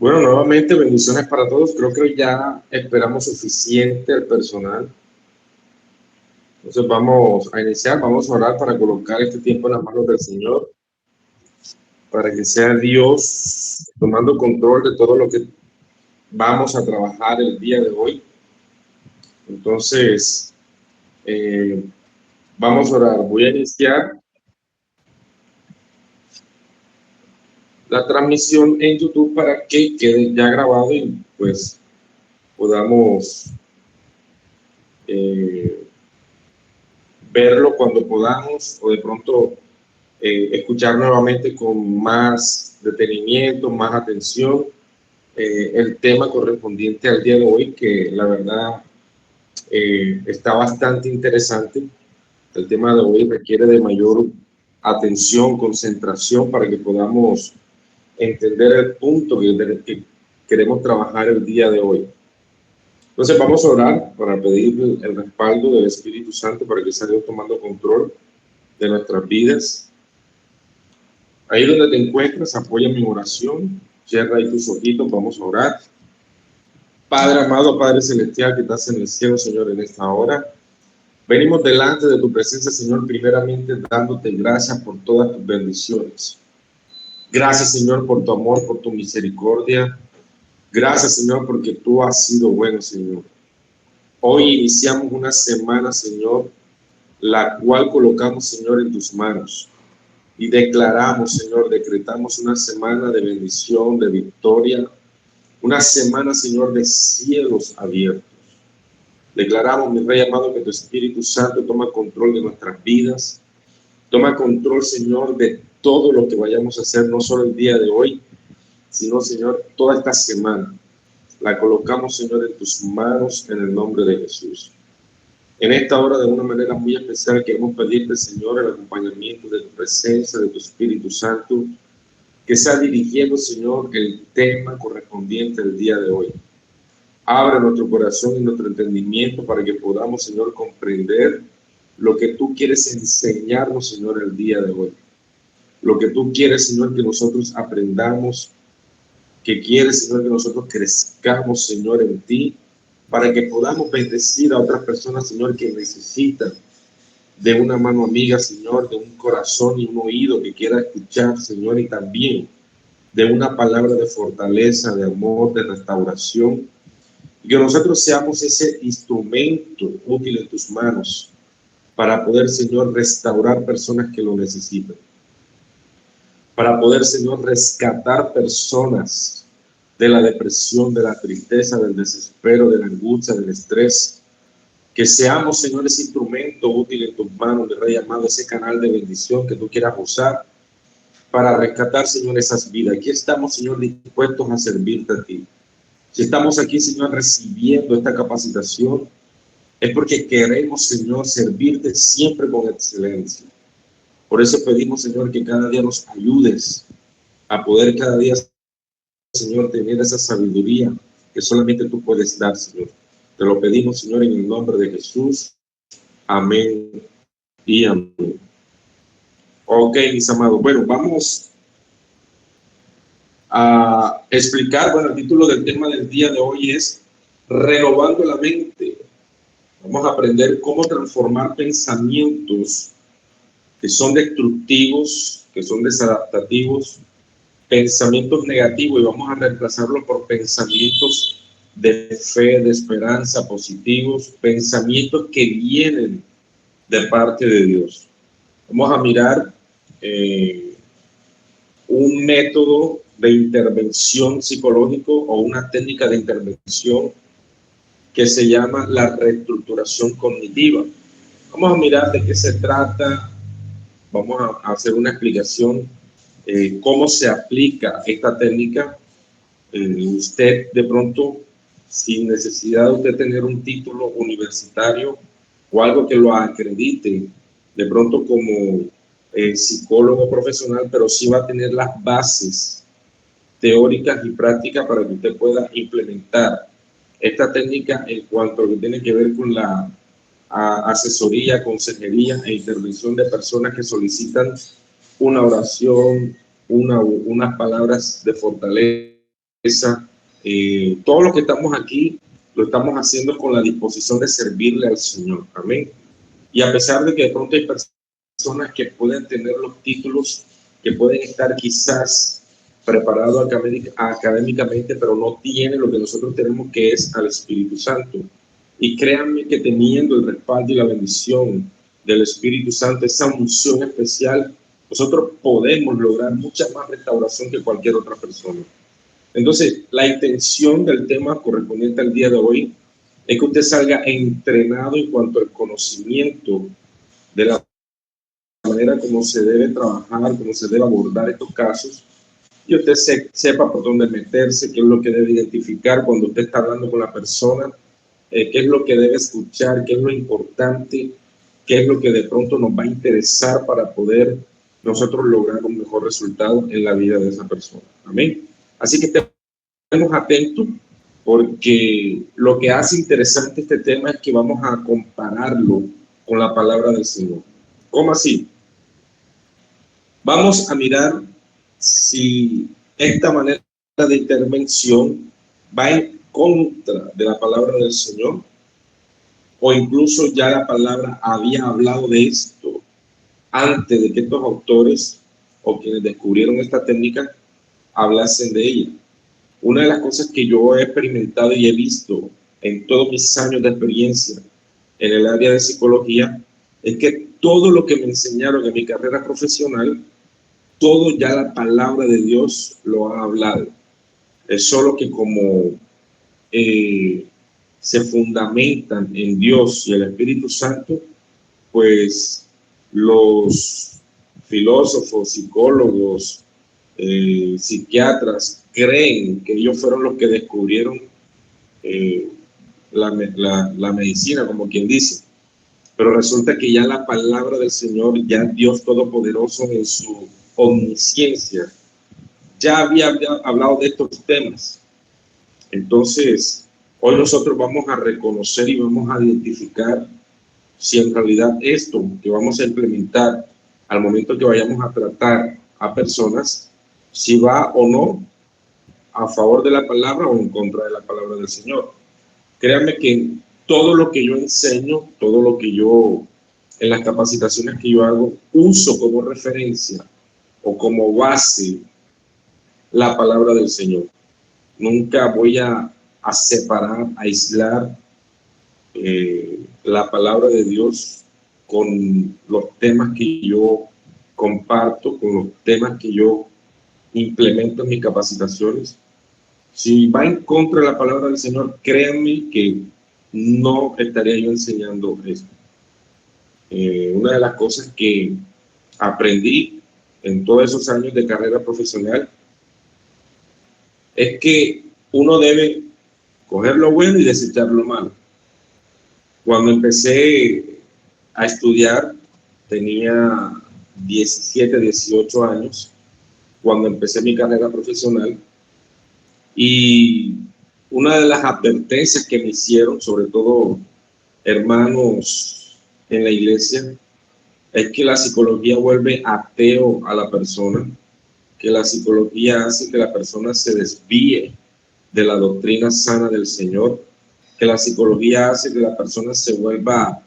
Bueno, nuevamente bendiciones para todos. Creo que ya esperamos suficiente el personal. Entonces vamos a iniciar, vamos a orar para colocar este tiempo en las manos del Señor, para que sea Dios tomando control de todo lo que vamos a trabajar el día de hoy. Entonces, vamos a orar. Voy a iniciar la transmisión en YouTube para que quede ya grabado y pues podamos verlo cuando podamos o de pronto escuchar nuevamente con más detenimiento, más atención el tema correspondiente al día de hoy, que la verdad está bastante interesante. El tema de hoy requiere de mayor atención, concentración para que podamos entender el punto que queremos trabajar el día de hoy. Entonces vamos a orar para pedir el respaldo del Espíritu Santo para que sea Dios tomando control de nuestras vidas. Ahí donde te encuentras, apoya mi oración, cierra ahí tus ojitos, vamos a orar. Padre amado, Padre celestial que estás en el cielo, Señor, en esta hora, venimos delante de tu presencia, Señor, primeramente dándote gracias por todas tus bendiciones. Gracias, Señor, por tu amor, por tu misericordia. Gracias, Señor, porque tú has sido bueno, Señor. Hoy iniciamos una semana, Señor, la cual colocamos, Señor, en tus manos. Y declaramos, Señor, decretamos una semana de bendición, de victoria, una semana, Señor, de cielos abiertos. Declaramos, mi Rey amado, que tu Espíritu Santo toma control de nuestras vidas, toma control, Señor, de todo lo que vayamos a hacer, no solo el día de hoy, sino, Señor, toda esta semana. La colocamos, Señor, en tus manos, en el nombre de Jesús. En esta hora, de una manera muy especial, queremos pedirte, Señor, el acompañamiento de tu presencia, de tu Espíritu Santo, que sea dirigiendo, Señor, el tema correspondiente del día de hoy. Abre nuestro corazón y nuestro entendimiento para que podamos, Señor, comprender lo que tú quieres enseñarnos, Señor, el día de hoy. Lo que tú quieres, Señor, que nosotros aprendamos, que quieres, Señor, que nosotros crezcamos, Señor, en ti, para que podamos bendecir a otras personas, Señor, que necesitan de una mano amiga, Señor, de un corazón y un oído que quiera escuchar, Señor, y también de una palabra de fortaleza, de amor, de restauración, y que nosotros seamos ese instrumento útil en tus manos para poder, Señor, restaurar personas que lo necesitan, para poder, Señor, rescatar personas de la depresión, de la tristeza, del desespero, de la angustia, del estrés. Que seamos, Señor, ese instrumento útil en tus manos, mi Rey amado, ese canal de bendición que tú quieras usar para rescatar, Señor, esas vidas. Aquí estamos, Señor, dispuestos a servirte a ti. Si estamos aquí, Señor, recibiendo esta capacitación, es porque queremos, Señor, servirte siempre con excelencia. Por eso pedimos, Señor, que cada día nos ayudes a poder cada día, Señor, tener esa sabiduría que solamente tú puedes dar, Señor. Te lo pedimos, Señor, en el nombre de Jesús. Amén y amén. Ok, mis amados. Bueno, vamos a explicar, bueno, el título del tema del día de hoy es Renovando la mente. Vamos a aprender cómo transformar pensamientos que son destructivos, que son desadaptativos, pensamientos negativos, y vamos a reemplazarlos por pensamientos de fe, de esperanza, positivos, pensamientos que vienen de parte de Dios. Vamos a mirar un método de intervención psicológico o una técnica de intervención que se llama la reestructuración cognitiva. Vamos a mirar de qué se trata, vamos a hacer una explicación, cómo se aplica esta técnica. Usted de pronto, sin necesidad de usted tener un título universitario o algo que lo acredite, de pronto como psicólogo profesional, pero sí va a tener las bases teóricas y prácticas para que usted pueda implementar esta técnica en cuanto a lo que tiene que ver con la asesoría, consejería e intervención de personas que solicitan una oración, unas palabras de fortaleza todo lo que estamos aquí lo estamos haciendo con la disposición de servirle al Señor. Amén. Y a pesar de que de pronto hay personas que pueden tener los títulos, que pueden estar quizás preparados académicamente, pero no tienen lo que nosotros tenemos, que es al Espíritu Santo. Y créanme que teniendo el respaldo y la bendición del Espíritu Santo, esa unción especial, nosotros podemos lograr mucha más restauración que cualquier otra persona. Entonces, la intención del tema correspondiente al día de hoy es que usted salga entrenado en cuanto al conocimiento de la manera como se debe trabajar, cómo se debe abordar estos casos, y usted sepa por dónde meterse, qué es lo que debe identificar cuando usted está hablando con la persona, qué es lo que debe escuchar, qué es lo importante, qué es lo que de pronto nos va a interesar para poder nosotros lograr un mejor resultado en la vida de esa persona. Amén. Así que estemos atentos, porque lo que hace interesante este tema es que vamos a compararlo con la palabra del Señor. ¿Cómo así? Vamos a mirar si esta manera de intervención va en contra de la palabra del Señor, o incluso ya la palabra había hablado de esto antes de que estos autores o quienes descubrieron esta técnica hablasen de ella. Una de las cosas que yo he experimentado y he visto en todos mis años de experiencia en el área de psicología es que todo lo que me enseñaron en mi carrera profesional, todo ya la palabra de Dios lo ha hablado. Es solo que como se fundamentan en Dios y el Espíritu Santo, pues los filósofos, psicólogos, psiquiatras creen que ellos fueron los que descubrieron la medicina, como quien dice. Pero resulta que ya la palabra del Señor, ya Dios Todopoderoso en su omnisciencia, ya había hablado de estos temas. Entonces, hoy nosotros vamos a reconocer y vamos a identificar si en realidad esto que vamos a implementar al momento que vayamos a tratar a personas, si va o no a favor de la palabra o en contra de la palabra del Señor. Créanme que todo lo que yo enseño, todo lo que yo, en las capacitaciones que yo hago, uso como referencia o como base la palabra del Señor. Nunca voy a separar, a aislar la palabra de Dios con los temas que yo comparto, con los temas que yo implemento en mis capacitaciones. Si va en contra de la palabra del Señor, créanme que no estaría yo enseñando esto. Una de las cosas que aprendí en todos esos años de carrera profesional es que uno debe coger lo bueno y desechar lo malo. Cuando empecé a estudiar, tenía 17, 18 años, cuando empecé mi carrera profesional, y una de las advertencias que me hicieron, sobre todo hermanos en la iglesia, es que la psicología vuelve ateo a la persona, que la psicología hace que la persona se desvíe de la doctrina sana del Señor, que la psicología hace que la persona se vuelva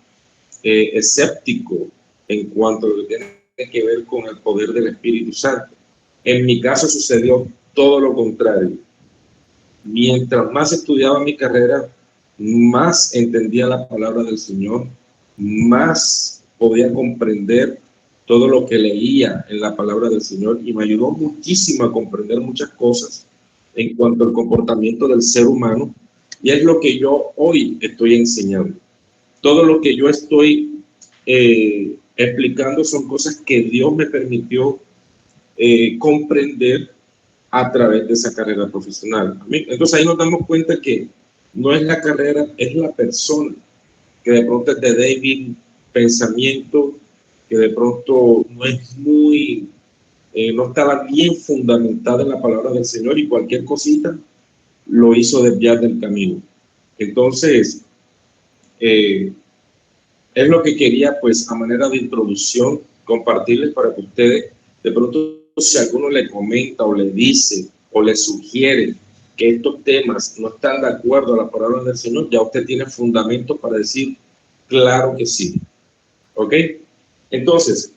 escéptico en cuanto a lo que tiene que ver con el poder del Espíritu Santo. En mi caso sucedió todo lo contrario. Mientras más estudiaba mi carrera, más entendía la palabra del Señor, más podía comprender todo lo que leía en la palabra del Señor, y me ayudó muchísimo a comprender muchas cosas en cuanto al comportamiento del ser humano, y es lo que yo hoy estoy enseñando. Todo lo que yo estoy explicando son cosas que Dios me permitió comprender a través de esa carrera profesional. Entonces ahí nos damos cuenta que no es la carrera, es la persona, que de pronto es de débil pensamiento, que de pronto no es muy, no estaba bien fundamentada en la palabra del Señor, y cualquier cosita lo hizo desviar del camino. Entonces, es lo que quería, pues, a manera de introducción, compartirles para que ustedes, de pronto, si alguno le comenta o le dice o le sugiere que estos temas no están de acuerdo a la palabra del Señor, ya usted tiene fundamento para decir, claro que sí. ¿Ok? Entonces,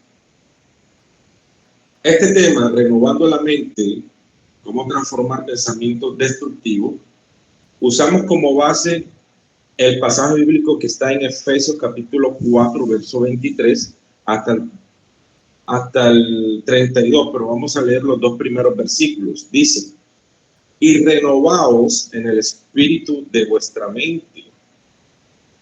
este tema, renovando la mente, cómo transformar pensamientos destructivos, usamos como base el pasaje bíblico que está en Efesios capítulo 4, verso 23 hasta el 32, pero vamos a leer los dos primeros versículos. Dice, y renovaos en el espíritu de vuestra mente,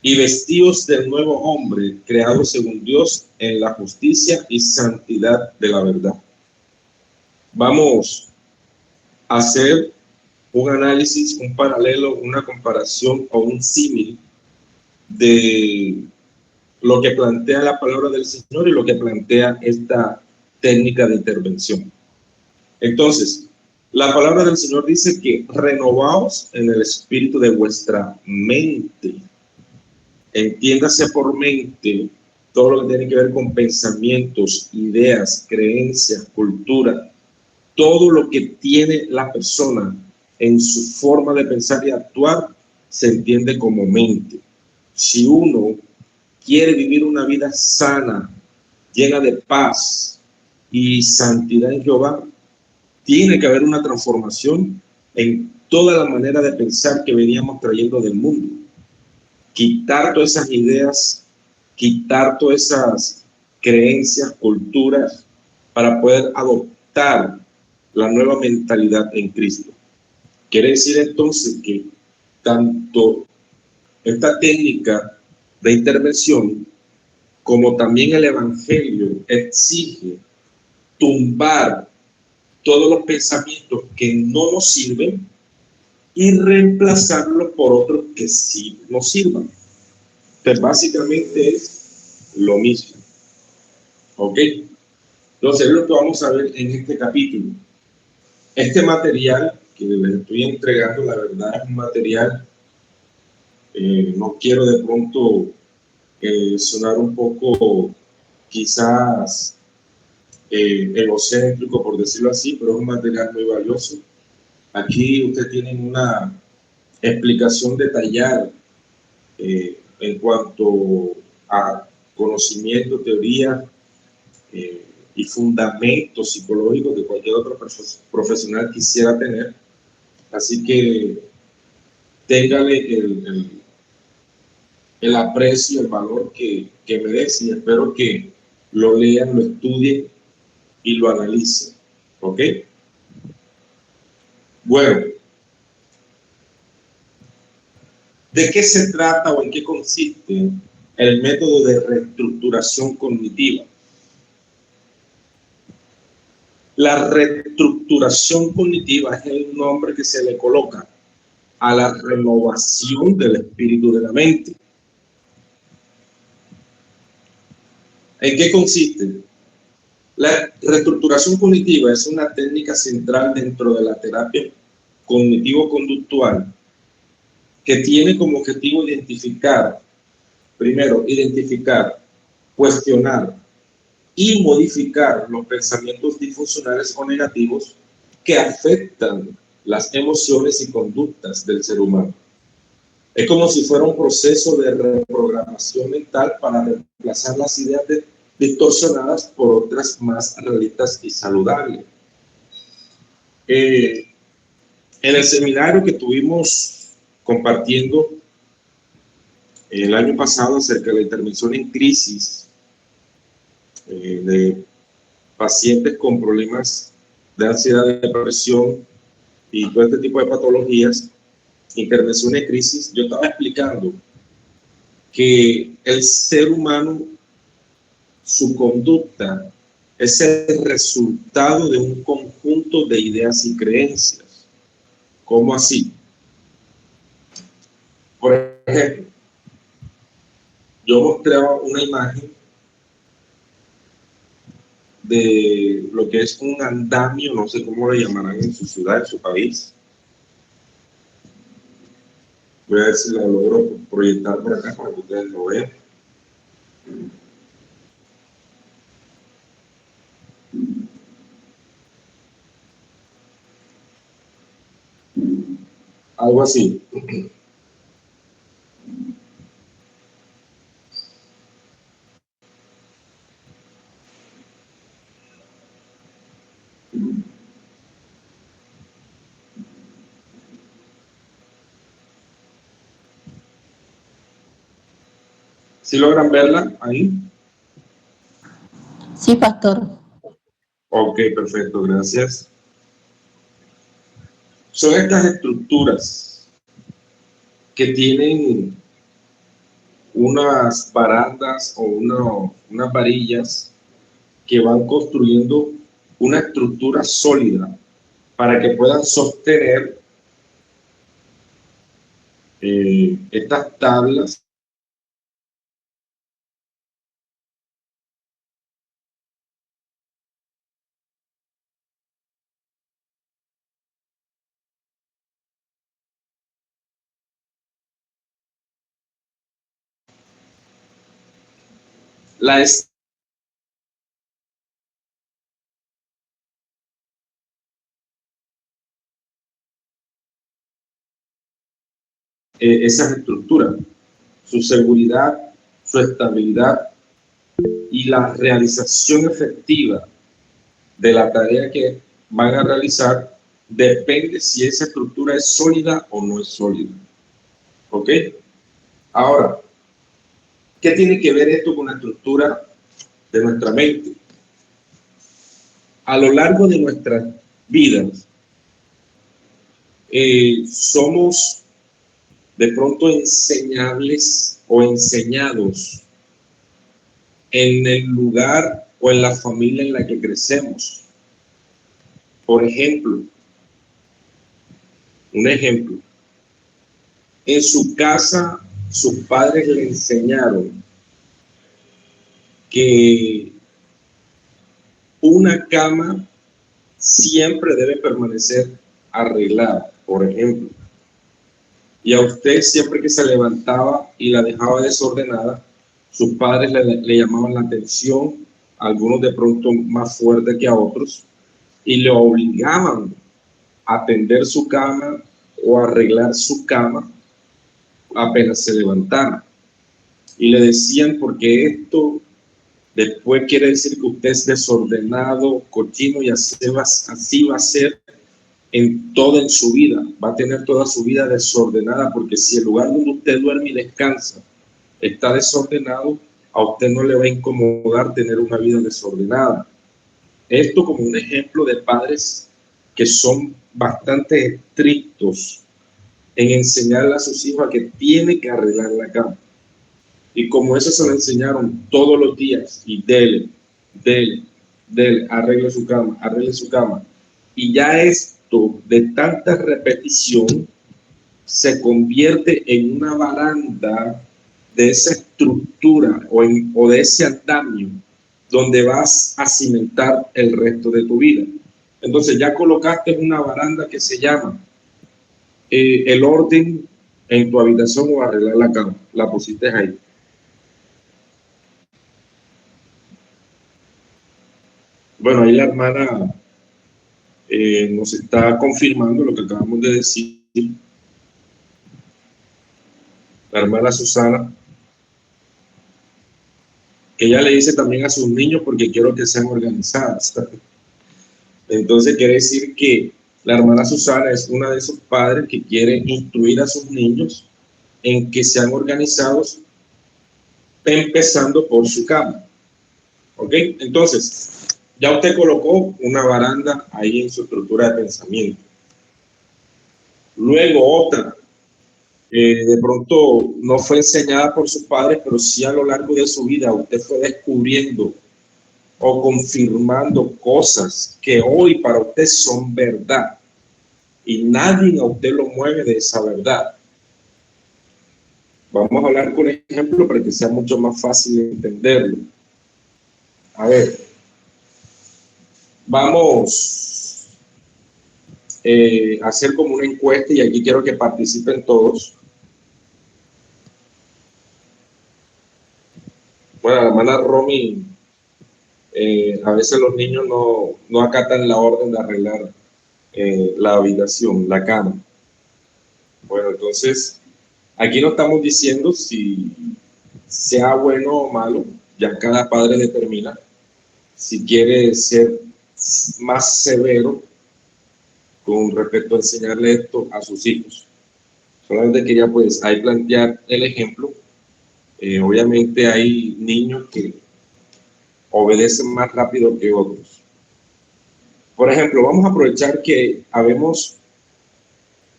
y vestíos del nuevo hombre, creado según Dios en la justicia y santidad de la verdad. Vamos a hacer un análisis, un paralelo, una comparación o un símil de lo que plantea la palabra del Señor y lo que plantea esta técnica de intervención. Entonces, la palabra del Señor dice que renovaos en el espíritu de vuestra mente. Entiéndase por mente todo lo que tiene que ver con pensamientos, ideas, creencias, cultura, todo lo que tiene la persona en su forma de pensar y actuar se entiende como mente. Si uno quiere vivir una vida sana, llena de paz y santidad en Jehová, tiene que haber una transformación en toda la manera de pensar que veníamos trayendo del mundo. Quitar todas esas ideas, quitar todas esas creencias, culturas, para poder adoptar la nueva mentalidad en Cristo. Quiere decir entonces que tanto esta técnica de intervención como también el Evangelio exige tumbar todos los pensamientos que no nos sirven y reemplazarlos por otros que sí nos sirvan. Pues básicamente es lo mismo. ¿Ok? Entonces es lo que vamos a ver en este capítulo. Este material que les estoy entregando, la verdad es un material, no quiero de pronto sonar un poco quizás egocéntrico, por decirlo así, pero es un material muy valioso. Aquí ustedes tienen una explicación detallada en cuanto a conocimiento, teoría y fundamentos psicológicos que cualquier otro profesional quisiera tener. Así que téngale el aprecio, el valor que merece y espero que lo lean, lo estudien y lo analicen. ¿Ok? Bueno, ¿de qué se trata o en qué consiste el método de reestructuración cognitiva? La reestructuración cognitiva es el nombre que se le coloca a la renovación del espíritu de la mente. ¿En qué consiste? La reestructuración cognitiva es una técnica central dentro de la terapia cognitivo-conductual que tiene como objetivo identificar, cuestionar y modificar los pensamientos disfuncionales o negativos que afectan las emociones y conductas del ser humano. Es como si fuera un proceso de reprogramación mental para reemplazar las ideas distorsionadas por otras más realistas y saludables. En el seminario que tuvimos compartiendo el año pasado acerca de la intervención en crisis de pacientes con problemas de ansiedad, depresión y todo este tipo de patologías, intervención en crisis, yo estaba explicando que el ser humano, su conducta es el resultado de un conjunto de ideas y creencias. ¿Cómo así? Por ejemplo, yo mostraba una imagen de lo que es un andamio, no sé cómo le llamarán en su ciudad, en su país. Voy a ver si la logro proyectar por acá para que ustedes lo vean. algo así. ¿Sí logran verla ahí? Sí, pastor. Ok, perfecto, gracias. Son estas estructuras que tienen unas barandas o unas varillas que van construyendo una estructura sólida para que puedan sostener estas tablas. La esas estructuras, su seguridad, su estabilidad y la realización efectiva de la tarea que van a realizar depende si esa estructura es sólida o no es sólida. ¿Ok? Ahora, ¿qué tiene que ver esto con la estructura de nuestra mente? A lo largo de nuestras vidas, somos de pronto enseñables o enseñados en el lugar o en la familia en la que crecemos. Por ejemplo, un ejemplo, en su casa sus padres le enseñaron que una cama siempre debe permanecer arreglada, por ejemplo. Y a usted siempre que se levantaba y la dejaba desordenada, sus padres le llamaban la atención, algunos de pronto más fuerte que a otros, y le obligaban a tender su cama o a arreglar su cama apenas se levantara. Y le decían, porque esto después quiere decir que usted es desordenado, cochino, y así va a ser en su vida. Va a tener toda su vida desordenada, porque si el lugar donde usted duerme y descansa está desordenado, a usted no le va a incomodar tener una vida desordenada. Esto como un ejemplo de padres que son bastante estrictos en enseñarle a sus hijos a que tiene que arreglar la cama. Y como eso se lo enseñaron todos los días, y dele, arregle su cama, arregle su cama. Y ya esto de tanta repetición se convierte en una baranda de esa estructura o de ese andamio donde vas a cimentar el resto de tu vida. Entonces ya colocaste una baranda que se llama el orden en tu habitación o arreglar la cama. La pusiste ahí. Bueno, ahí la hermana nos está confirmando lo que acabamos de decir. La hermana Susana, que ella le dice también a sus niños porque quiero que sean organizadas. Entonces quiere decir que la hermana Susana es una de esos padres que quiere instruir a sus niños en que sean organizados, empezando por su cama. ¿Ok? Entonces, ya usted colocó una baranda ahí en su estructura de pensamiento. Luego otra, de pronto no fue enseñada por sus padres, pero sí a lo largo de su vida usted fue descubriendo o confirmando cosas que hoy para usted son verdad y nadie a usted lo mueve de esa verdad. Vamos a hablar con ejemplo para que sea mucho más fácil de entenderlo. A ver, vamos a hacer como una encuesta y aquí quiero que participen todos. Bueno, la hermana Romy, a veces los niños no acatan la orden de arreglar la habitación, la cama. Bueno, entonces, aquí no estamos diciendo si sea bueno o malo, ya cada padre determina si quiere ser más severo con respecto a enseñarle esto a sus hijos. Solamente quería pues ahí plantear el ejemplo. Obviamente hay niños que obedecen más rápido que otros. Por ejemplo, vamos a aprovechar que habemos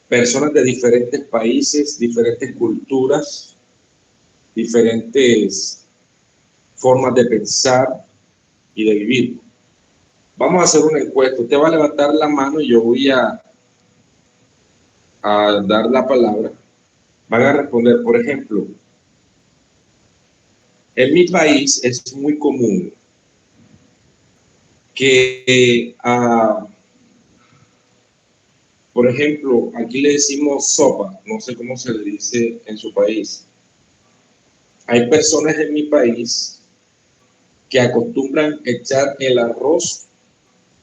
personas de diferentes países, diferentes culturas, diferentes formas de pensar y de vivir. Vamos a hacer una encuesta. Usted va a levantar la mano y yo voy a dar la palabra. Van a responder, por ejemplo, en mi país es muy común que, por ejemplo, aquí le decimos sopa, no sé cómo se le dice en su país. Hay personas en mi país que acostumbran echar el arroz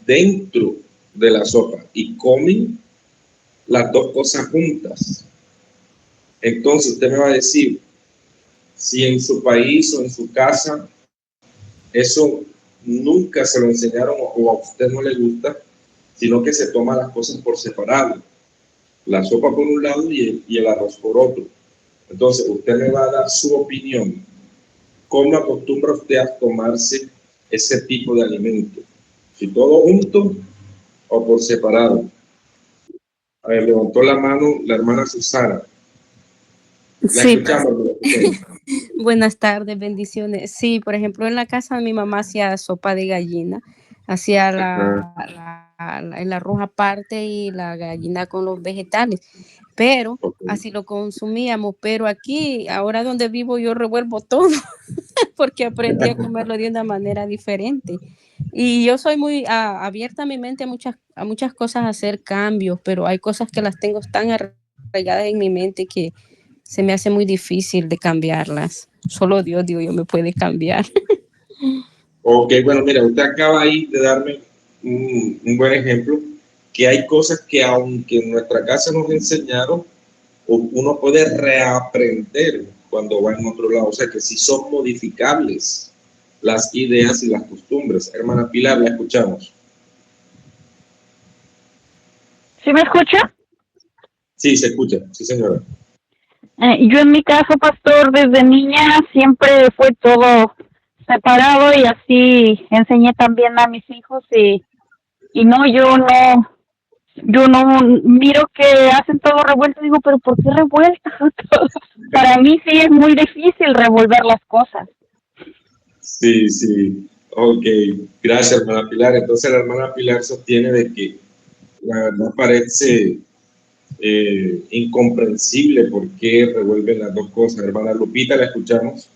dentro de la sopa y comen las dos cosas juntas. Entonces usted me va a decir si en su país o en su casa eso nunca se lo enseñaron o a usted no le gusta, sino que se toma las cosas por separado. La sopa por un lado y el arroz por otro. Entonces usted me va a dar su opinión. ¿Cómo acostumbra usted a tomarse ese tipo de alimento? Si todo junto o por separado. A ver, levantó la mano la hermana Susana. La Sí, escuchamos. La escuchamos. buenas tardes, bendiciones. Sí, por ejemplo, en la casa de mi mamá hacía sopa de gallina, hacía Ajá. el arroz aparte y la gallina con los vegetales, pero Okay. así lo consumíamos. Pero aquí, ahora donde vivo, yo revuelvo todo porque aprendí a comerlo de una manera diferente. Y yo soy muy abierta a mi mente a muchas cosas, a hacer cambios, pero hay cosas que las tengo tan arraigadas en mi mente que se me hace muy difícil de cambiarlas. Solo Dios, digo yo, me puede cambiar. Ok, bueno, mira, usted acaba ahí de darme un buen ejemplo, que hay cosas que aunque en nuestra casa nos enseñaron, uno puede reaprender cuando va en otro lado. O sea que sí son modificables las ideas y las costumbres. Hermana Pilar, la escuchamos. ¿Sí me escucha? Sí, se escucha, sí señora. Yo en mi caso, pastor, desde niña siempre fue todo separado y así enseñé también a mis hijos y no, yo no miro que hacen todo revuelto, digo, pero ¿por qué revuelto? Para mí sí es muy difícil revolver las cosas. Sí, sí. Ok, gracias, hermana Pilar. Entonces la hermana Pilar sostiene de que la verdad parece incomprensible por qué revuelven las dos cosas. Hermana Lupita, la escuchamos.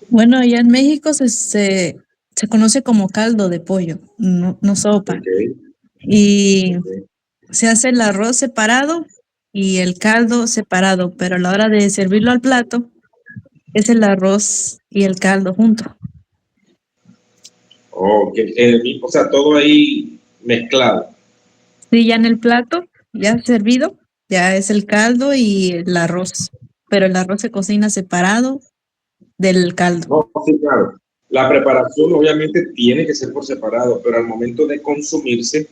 Bueno, allá en México se conoce como caldo de pollo, no sopa. Ok, Y ok. se hace el arroz separado y el caldo separado, pero a la hora de servirlo al plato es el arroz y el caldo juntos. Ok, o sea, todo ahí mezclado. Sí, ya en el plato, ya servido, ya es el caldo y el arroz, pero el arroz se cocina separado del caldo. No, sí, claro. La preparación obviamente tiene que ser por separado, pero al momento de consumirse,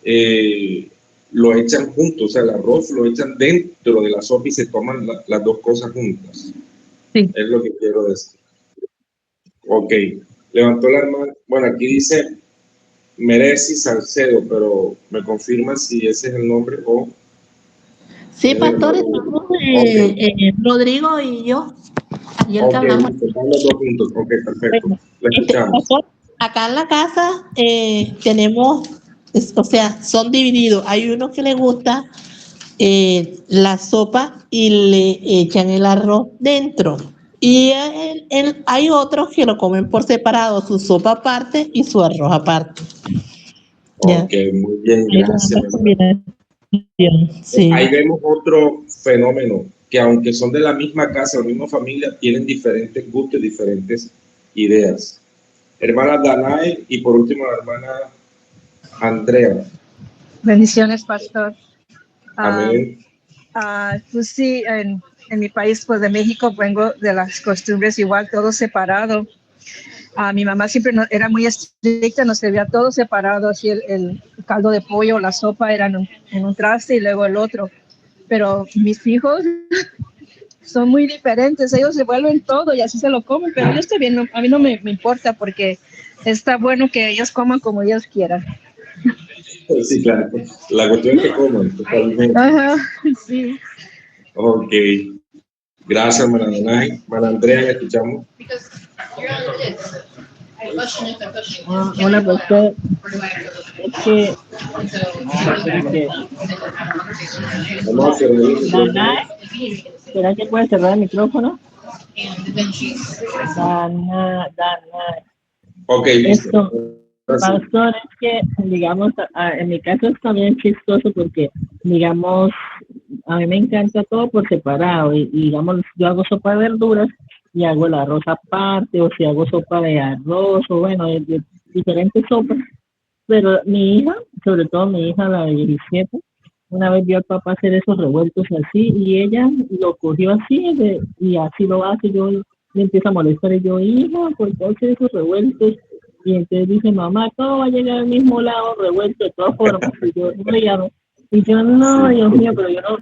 eh, lo echan juntos, o sea, el arroz lo echan dentro de la sopa y se toman las dos cosas juntas. Sí. Es lo que quiero decir. Ok, levantó la mano. Bueno, aquí dice Mereci Salcedo, pero me confirma si ese es el nombre o Sí, es el pastor, hermano. estamos Ok, Rodrigo y yo, ayer que ok, hablamos. están los dos juntos. Ok, perfecto. Bueno, La escuchamos. pastor, acá en la casa tenemos, o sea, son divididos. Hay uno que le gusta la sopa y le echan el arroz dentro. Y hay otros que lo comen por separado, su sopa aparte y su arroz aparte. Ya. Ok, muy bien, Hay gracias. una combinación, Ahí sí. vemos otro fenómeno, que aunque son de la misma casa, la misma familia, tienen diferentes gustos, diferentes ideas. Hermana Danae y por último la hermana Andrea. Bendiciones, pastor. Amén. Pues sí, en mi país, pues de México, vengo de las costumbres igual, todo separado. Mi mamá siempre era muy estricta, nos servía todo separado, así el caldo de pollo, la sopa eran en un traste y luego el otro. Pero mis hijos son muy diferentes, ellos se vuelven todo y así se lo comen, pero yo estoy bien, a mí no me importa porque está bueno que ellos coman como ellos quieran. Sí, claro. La cuestión es que coman totalmente. Ajá, sí. Ok. Gracias, hermana Danay. Hermana Andrea, ¿la escuchamos? Hola, pastor. Es que Vamos a cerrar el micrófono. ¿será que puede cerrar el micrófono? Ok, listo. Esto, Ahora sí. pastor, es que, digamos, en mi caso es también chistoso porque, digamos, a mí me encanta todo por separado y digamos, yo hago sopa de verduras y hago el arroz aparte, o si hago sopa de arroz, o bueno, de diferentes sopas. Pero mi hija, sobre todo mi hija, la de 17, una vez vio al papá hacer esos revueltos así y ella lo cogió así y así lo hace. Yo le empiezo a molestar y yo, hija, ¿por qué hace esos revueltos? Y entonces dice, mamá, todo va a llegar al mismo lado revuelto de todas formas. Y yo, no le llamo. Y yo, no, Sí. Dios mío, pero yo no.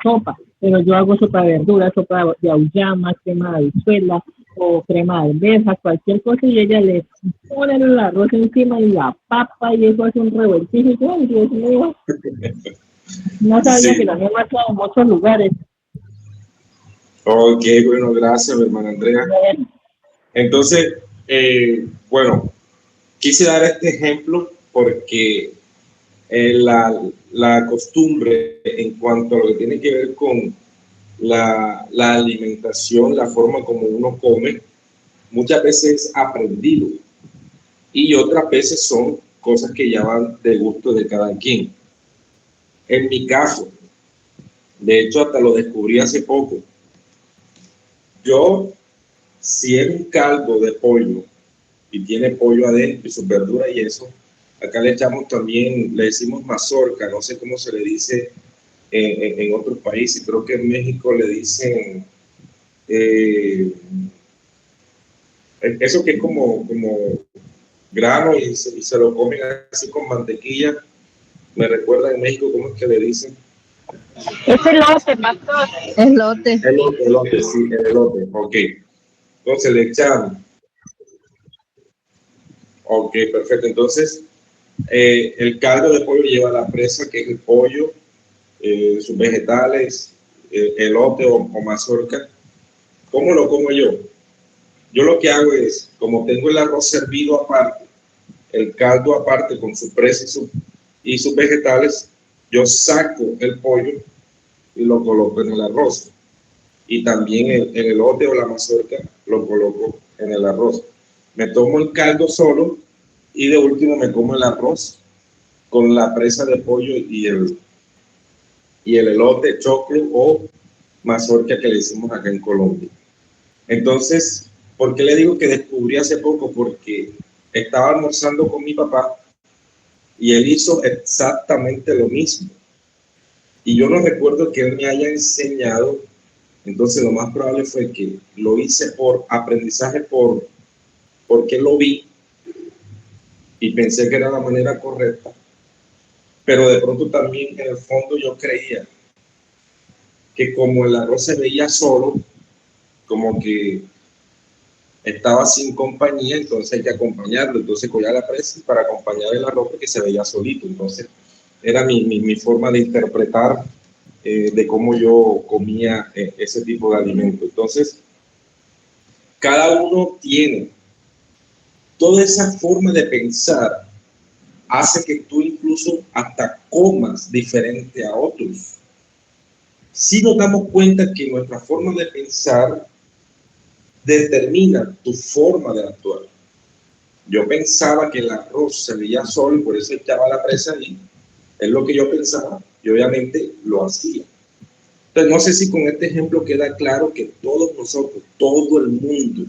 Sopa, pero yo hago sopa de verduras, sopa de auyama, crema de habichuela o crema de alberja, cualquier cosa y ella le pone el arroz encima y la papa y eso hace un revueltijo y yo, Dios mío, no sabía Sí. que también pasa en muchos lugares. Ok, bueno, gracias, hermana Andrea. Entonces, bueno, quise dar este ejemplo porque la costumbre en cuanto a lo que tiene que ver con la alimentación, la forma como uno come, muchas veces es aprendido y otras veces son cosas que ya van de gusto de cada quien. En mi caso, de hecho hasta lo descubrí hace poco, yo si es un caldo de pollo y tiene pollo adentro y sus verduras y eso, acá le echamos también, le decimos mazorca, no sé cómo se le dice en otros países, creo que en México le dicen eso que es como grano y se lo comen así con mantequilla, me recuerda en México cómo es que le dicen. Es elote, pastor. Elote. Elote, sí, el elote, ok. Entonces le echamos. Ok, perfecto. Entonces, el caldo de pollo lleva la presa, que es el pollo, sus vegetales, elote o mazorca. ¿Cómo lo como yo? Yo lo que hago es, como tengo el arroz servido aparte, el caldo aparte con su presa y sus vegetales, yo saco el pollo y lo coloco en el arroz. Y también el elote o la mazorca lo coloco en el arroz. Me tomo el caldo solo y de último me como el arroz con la presa de pollo y el elote, choclo o mazorca que le decimos acá en Colombia. Entonces, ¿por qué le digo que descubrí hace poco? Porque estaba almorzando con mi papá y él hizo exactamente lo mismo. Y yo no recuerdo que él me haya enseñado, entonces lo más probable fue que lo hice por aprendizaje, porque lo vi y pensé que era la manera correcta, pero de pronto también en el fondo yo creía que como el arroz se veía solo, como que estaba sin compañía, entonces hay que acompañarlo, entonces cogía la presa para acompañar el arroz porque se veía solito, entonces era mi forma de interpretar de cómo yo comía ese tipo de alimento. Entonces, cada uno tiene toda esa forma de pensar, hace que tú incluso hasta comas diferente a otros. Si nos damos cuenta que nuestra forma de pensar determina tu forma de actuar. Yo pensaba que el arroz se veía solo y por eso echaba la presa ahí. Es lo que yo pensaba y obviamente lo hacía. Entonces, no sé si con este ejemplo queda claro que todos nosotros, todo el mundo,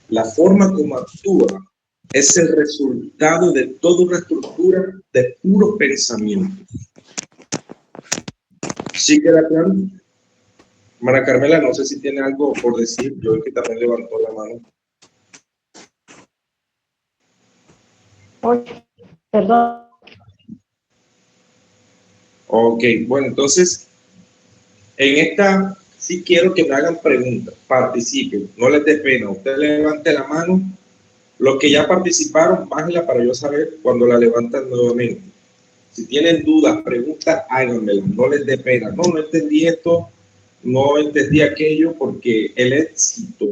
la forma como actúa es el resultado de toda una estructura de puros pensamientos. ¿Sí queda claro? Mara Carmela, no sé si tiene algo por decir. Yo creo que también levantó la mano. Perdón. Ok, bueno, entonces, en esta sí quiero que me hagan preguntas, participen, no les dé pena. Usted levante la mano. Los que ya participaron, bájenla para yo saber cuando la levantan nuevamente. Si tienen dudas, preguntas, háganmelas, no les dé pena. No, no entendí esto, no entendí aquello, porque el éxito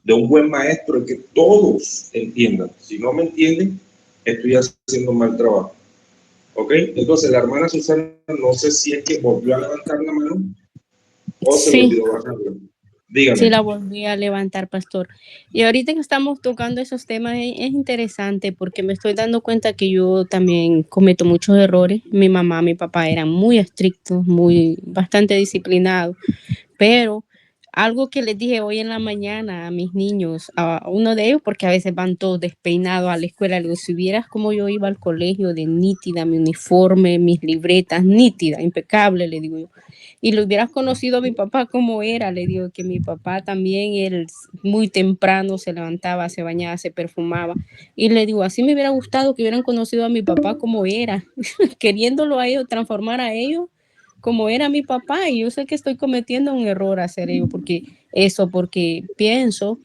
de un buen maestro es que todos entiendan. Si no me entienden, estoy haciendo un mal trabajo. ¿Ok? Entonces, la hermana Susana, no sé si es que volvió a levantar la mano o se le Sí, olvidó bajarla. Dígame. sí la volví a levantar, pastor. Y ahorita que estamos tocando esos temas es interesante porque me estoy dando cuenta que yo también cometo muchos errores. Mi mamá, mi papá eran muy estrictos, bastante disciplinados, pero algo que les dije hoy en la mañana a mis niños, a uno de ellos, porque a veces van todos despeinados a la escuela, le digo, si vieras cómo yo iba al colegio de nítida, mi uniforme, mis libretas, nítida, impecable, le digo yo. Y lo hubieras conocido a mi papá como era, le digo que mi papá también, él muy temprano se levantaba, se bañaba, se perfumaba. Y le digo, así me hubiera gustado que hubieran conocido a mi papá como era, queriéndolo a ellos, transformar a ellos como era mi papá. Y yo sé que estoy cometiendo un error hacer ello, porque pienso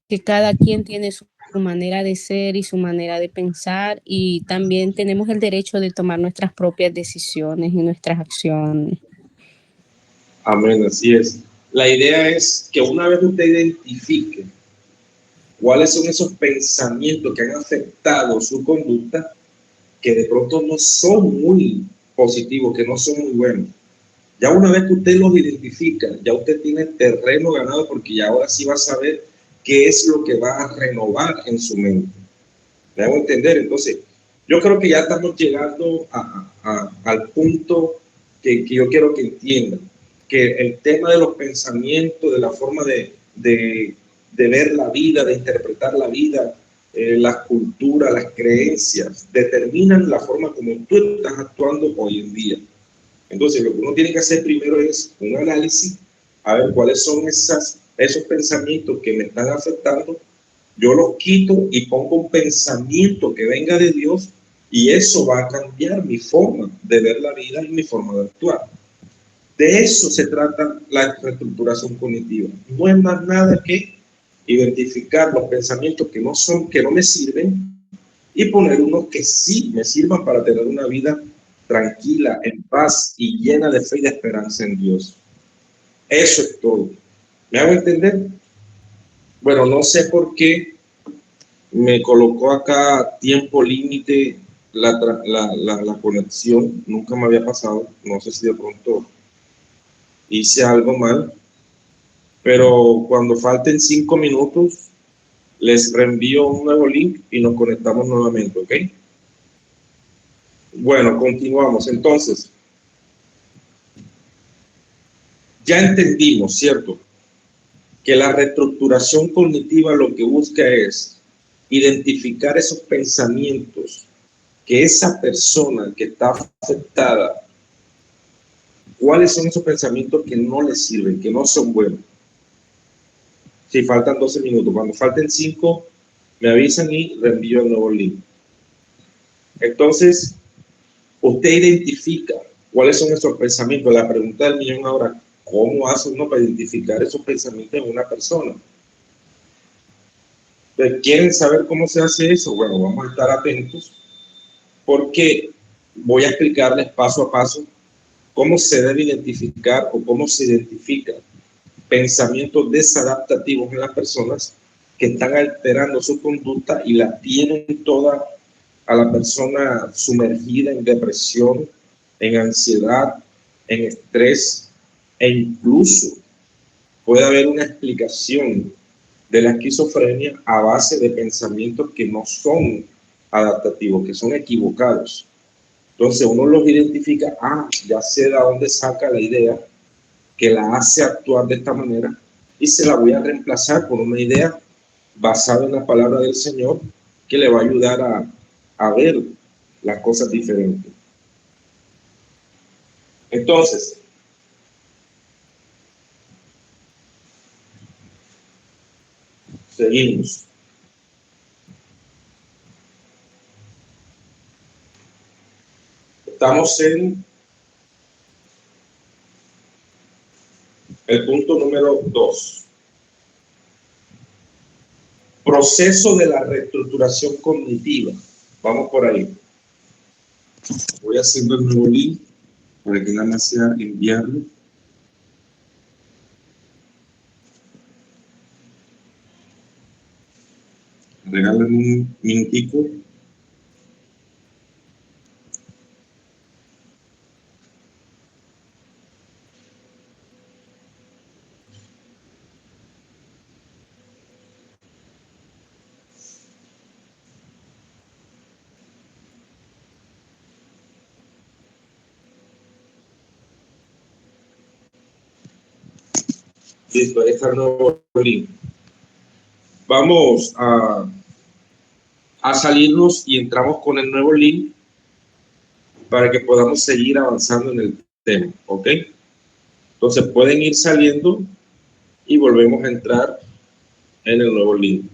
que cada quien tiene su manera de ser y su manera de pensar, y también tenemos el derecho de tomar nuestras propias decisiones y nuestras acciones. Amén, así es. La idea es que una vez usted identifique cuáles son esos pensamientos que han afectado su conducta, que de pronto no son muy positivos, que no son muy buenos. Ya una vez que usted los identifica, ya usted tiene terreno ganado, porque ya ahora sí va a saber qué es lo que va a renovar en su mente. ¿Me hago entender? Entonces, yo creo que ya estamos llegando al punto que yo quiero que entiendan, que el tema de los pensamientos, de la forma de ver la vida, de interpretar la vida, las culturas, las creencias, determinan la forma como tú estás actuando hoy en día. Entonces, lo que uno tiene que hacer primero es un análisis, a ver cuáles son esos pensamientos que me están afectando. Yo los quito y pongo un pensamiento que venga de Dios, y eso va a cambiar mi forma de ver la vida y mi forma de actuar. De eso se trata la reestructuración cognitiva. No es más nada que identificar los pensamientos que no me sirven, y poner unos que sí me sirvan para tener una vida tranquila, en paz y llena de fe y de esperanza en Dios. Eso es todo. ¿Me hago entender? Bueno, no sé por qué me colocó acá tiempo límite la conexión. Nunca me había pasado. No sé si de pronto hice algo mal. Pero cuando falten 5 minutos, les reenvío un nuevo link y nos conectamos nuevamente, ¿ok? Bueno, continuamos. Entonces, ya entendimos, ¿cierto?, que la reestructuración cognitiva lo que busca es identificar esos pensamientos que esa persona que está afectada, cuáles son esos pensamientos que no le sirven, que no son buenos. Si faltan 12 minutos, cuando falten 5, me avisan y reenvío el nuevo link. Entonces, usted identifica cuáles son esos pensamientos. La pregunta del millón ahora, ¿cómo hace uno para identificar esos pensamientos en una persona? ¿Quieren saber cómo se hace eso? Bueno, vamos a estar atentos, porque voy a explicarles paso a paso cómo se debe identificar o cómo se identifica pensamientos desadaptativos en las personas que están alterando su conducta y la tienen toda a la persona sumergida en depresión, en ansiedad, en estrés, e incluso puede haber una explicación de la esquizofrenia a base de pensamientos que no son adaptativos, que son equivocados. Entonces uno los identifica, ya sé de dónde saca la idea que la hace actuar de esta manera y se la voy a reemplazar por una idea basada en la palabra del Señor que le va a ayudar a ver las cosas diferentes. Entonces, seguimos. Estamos en el punto número 2. Proceso de la reestructuración cognitiva. Vamos por ahí. Voy haciendo el nuevo link para que nada más sea enviarlo. Regálame un minutico. Listo, ahí está el nuevo link. Vamos a salirnos y entramos con el nuevo link para que podamos seguir avanzando en el tema, ¿ok? Entonces pueden ir saliendo y volvemos a entrar en el nuevo link.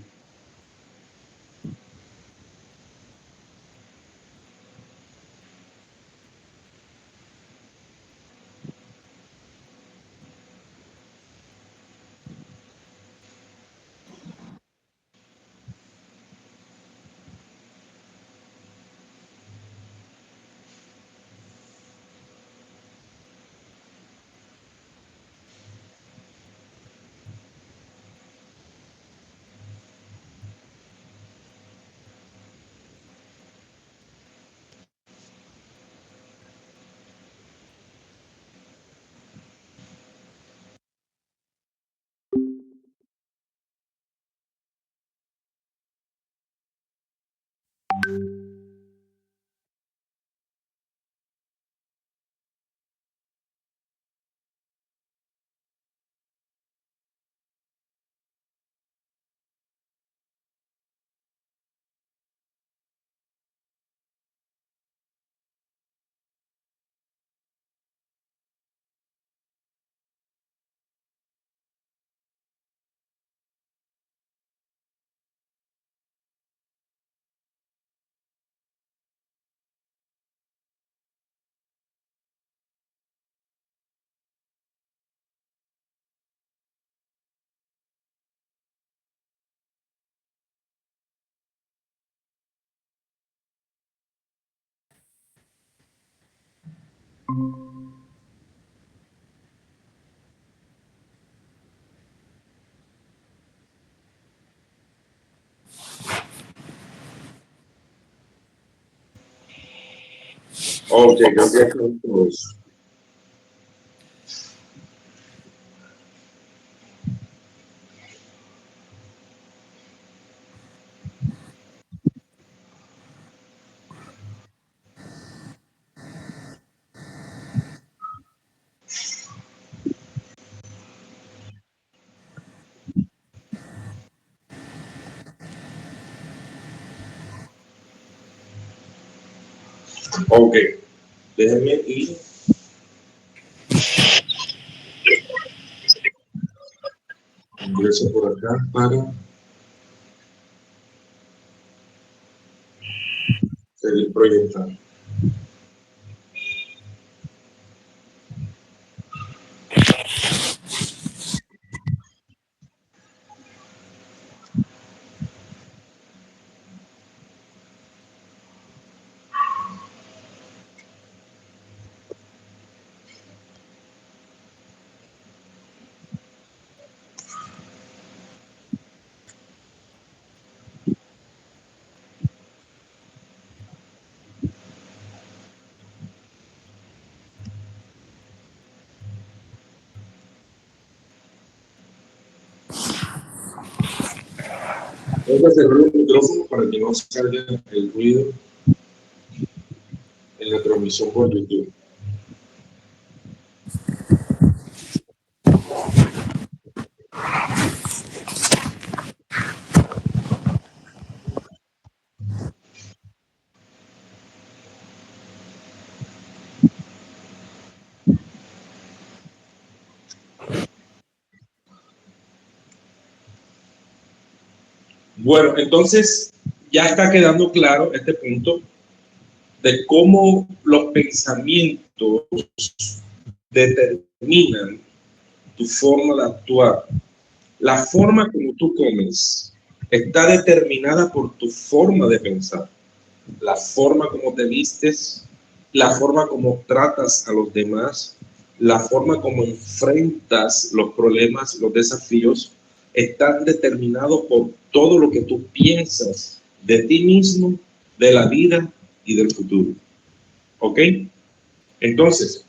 Ok, creo que son todos. Ok, déjenme ir. Ingreso por acá para seguir proyectando. Voy a cerrar el micrófono para que no salga el ruido en en la transmisión por YouTube. Bueno, entonces ya está quedando claro este punto de cómo los pensamientos determinan tu forma de actuar. La forma como tú comes está determinada por tu forma de pensar. La forma como te vistes, la forma como tratas a los demás, la forma como enfrentas los problemas, los desafíos, están determinados por todo lo que tú piensas de ti mismo, de la vida y del futuro. ¿Ok? Entonces,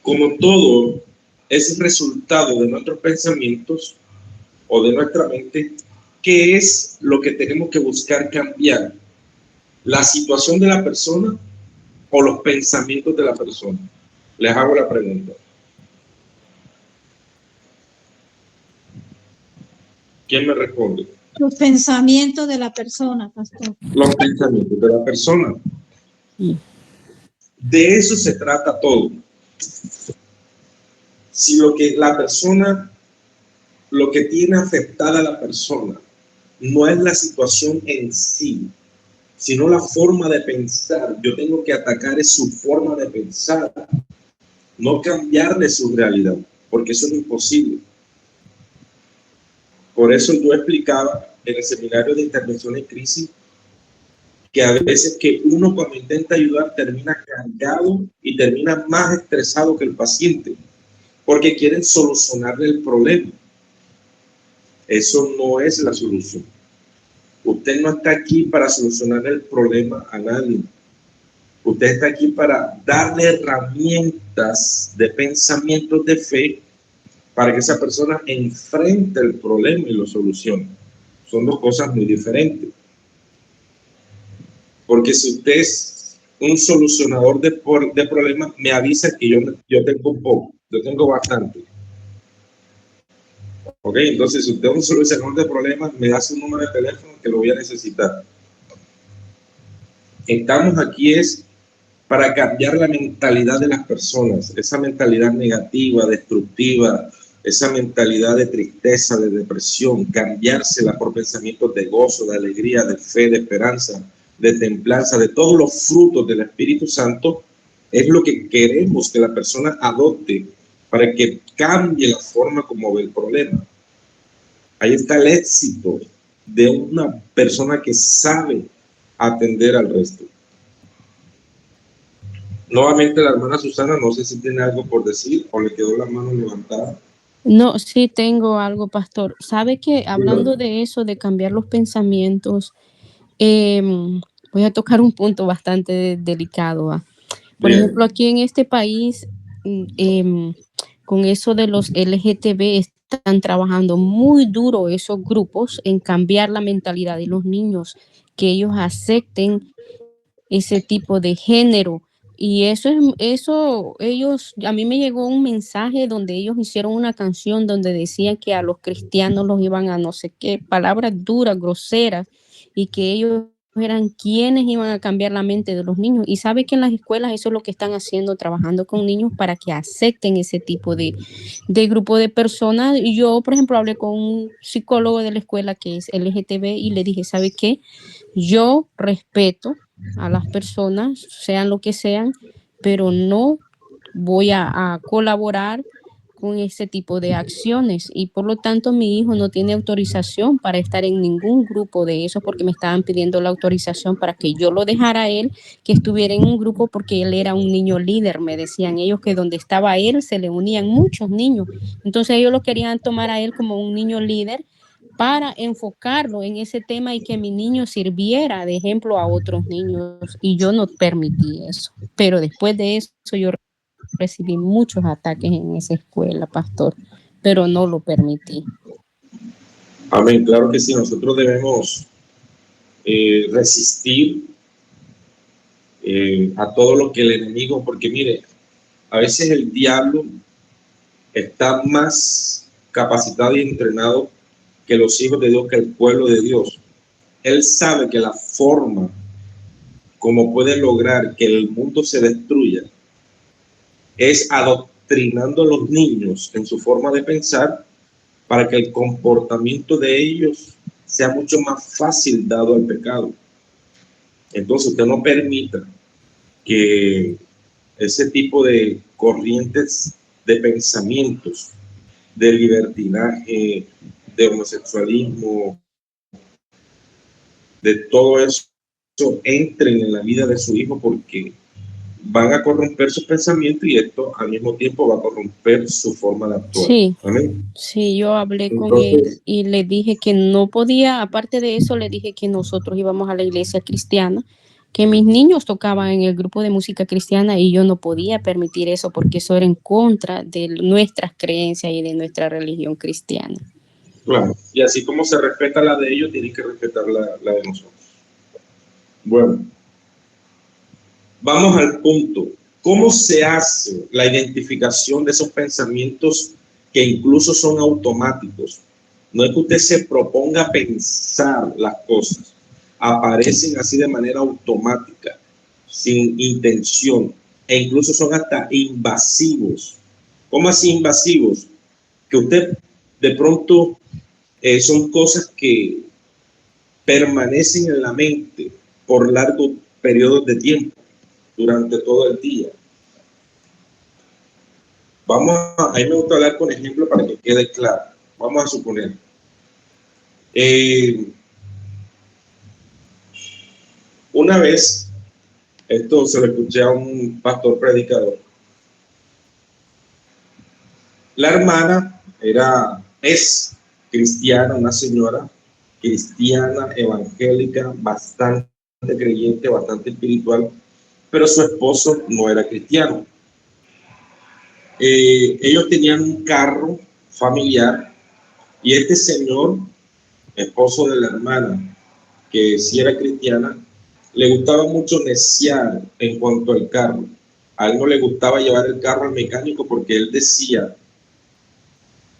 como todo es resultado de nuestros pensamientos o de nuestra mente, ¿qué es lo que tenemos que buscar cambiar? ¿La situación de la persona o los pensamientos de la persona? Les hago la pregunta. ¿Quién me responde? Los pensamientos de la persona, pastor. Los pensamientos de la persona. De eso se trata todo. Si lo que la persona, lo que tiene afectada a la persona no es la situación en sí, sino la forma de pensar, yo tengo que atacar es su forma de pensar, no cambiarle su realidad, porque eso es imposible. Por eso yo explicaba en el seminario de intervención en crisis que a veces que uno cuando intenta ayudar termina cargado y termina más estresado que el paciente, porque quieren solucionarle el problema. Eso no es la solución. Usted no está aquí para solucionar el problema a nadie. Usted está aquí para darle herramientas de pensamientos de fe para que esa persona enfrente el problema y lo solucione. Son dos cosas muy diferentes. Porque si usted es un solucionador de problemas, me avisa que yo tengo poco, yo tengo bastante. Ok, entonces si usted es un solucionador de problemas, me da su número de teléfono que lo voy a necesitar. Estamos aquí es para cambiar la mentalidad de las personas, esa mentalidad negativa, destructiva, esa mentalidad de tristeza, de depresión, cambiársela por pensamientos de gozo, de alegría, de fe, de esperanza, de templanza, de todos los frutos del Espíritu Santo, es lo que queremos que la persona adopte para que cambie la forma como ve el problema. Ahí está el éxito de una persona que sabe atender al resto. Nuevamente la hermana Susana, no sé si tiene algo por decir o le quedó la mano levantada. No, sí tengo algo, pastor. Sabe que hablando de eso, de cambiar los pensamientos, voy a tocar un punto bastante delicado. Por Bien. ejemplo, aquí en este país, con eso de los LGTB, están trabajando muy duro esos grupos en cambiar la mentalidad de los niños, que ellos acepten ese tipo de género. Y ellos, a mí me llegó un mensaje donde ellos hicieron una canción donde decían que a los cristianos los iban a no sé qué, palabras duras, groseras, y que ellos eran quienes iban a cambiar la mente de los niños. Y sabe que en las escuelas eso es lo que están haciendo, trabajando con niños para que acepten ese tipo de grupo de personas. Y yo, por ejemplo, hablé con un psicólogo de la escuela que es LGTB y le dije, ¿sabe qué? Yo respeto a las personas, sean lo que sean, pero no voy a colaborar con ese tipo de acciones y por lo tanto mi hijo no tiene autorización para estar en ningún grupo de eso porque me estaban pidiendo la autorización para que yo lo dejara a él, que estuviera en un grupo porque él era un niño líder, me decían ellos que donde estaba él se le unían muchos niños, entonces ellos lo querían tomar a él como un niño líder para enfocarlo en ese tema y que mi niño sirviera de ejemplo a otros niños y yo no permití eso, pero después de eso yo recibí muchos ataques en esa escuela, pastor, pero no lo permití. Amén, claro que sí, nosotros debemos resistir a todo lo que el enemigo, porque mire, a veces el diablo está más capacitado y entrenado que los hijos de Dios, que el pueblo de Dios. Él sabe que la forma como puede lograr que el mundo se destruya es adoctrinando a los niños en su forma de pensar para que el comportamiento de ellos sea mucho más fácil dado al pecado. Entonces usted no permita que ese tipo de corrientes de pensamientos, de libertinaje, de homosexualismo, de todo eso entren en la vida de su hijo, porque van a corromper sus pensamientos y esto al mismo tiempo va a corromper su forma de actuar. Sí, ¿Amén? sí, yo hablé con él Entonces, y le dije que no podía, aparte de eso, le dije que nosotros íbamos a la iglesia cristiana, que mis niños tocaban en el grupo de música cristiana y yo no podía permitir eso porque eso era en contra de nuestras creencias y de nuestra religión cristiana. claro, y así como se respeta la de ellos, tienen que respetar la de nosotros. Bueno, vamos al punto. ¿Cómo se hace la identificación de esos pensamientos que incluso son automáticos? No es que usted se proponga pensar las cosas, aparecen así de manera automática, sin intención, e incluso son hasta invasivos. ¿Cómo así invasivos? Que usted de pronto son cosas que permanecen en la mente por largos periodos de tiempo, durante todo el día. A mí me gusta hablar con ejemplos para que quede claro. Vamos a suponer, una vez, esto se lo escuché a un pastor predicador, la hermana es cristiana, una señora cristiana, evangélica, bastante creyente, bastante espiritual, pero su esposo no era cristiano. Ellos tenían un carro familiar y este señor, esposo de la hermana, que sí era cristiana, le gustaba mucho neciar en cuanto al carro. A él no le gustaba llevar el carro al mecánico porque él decía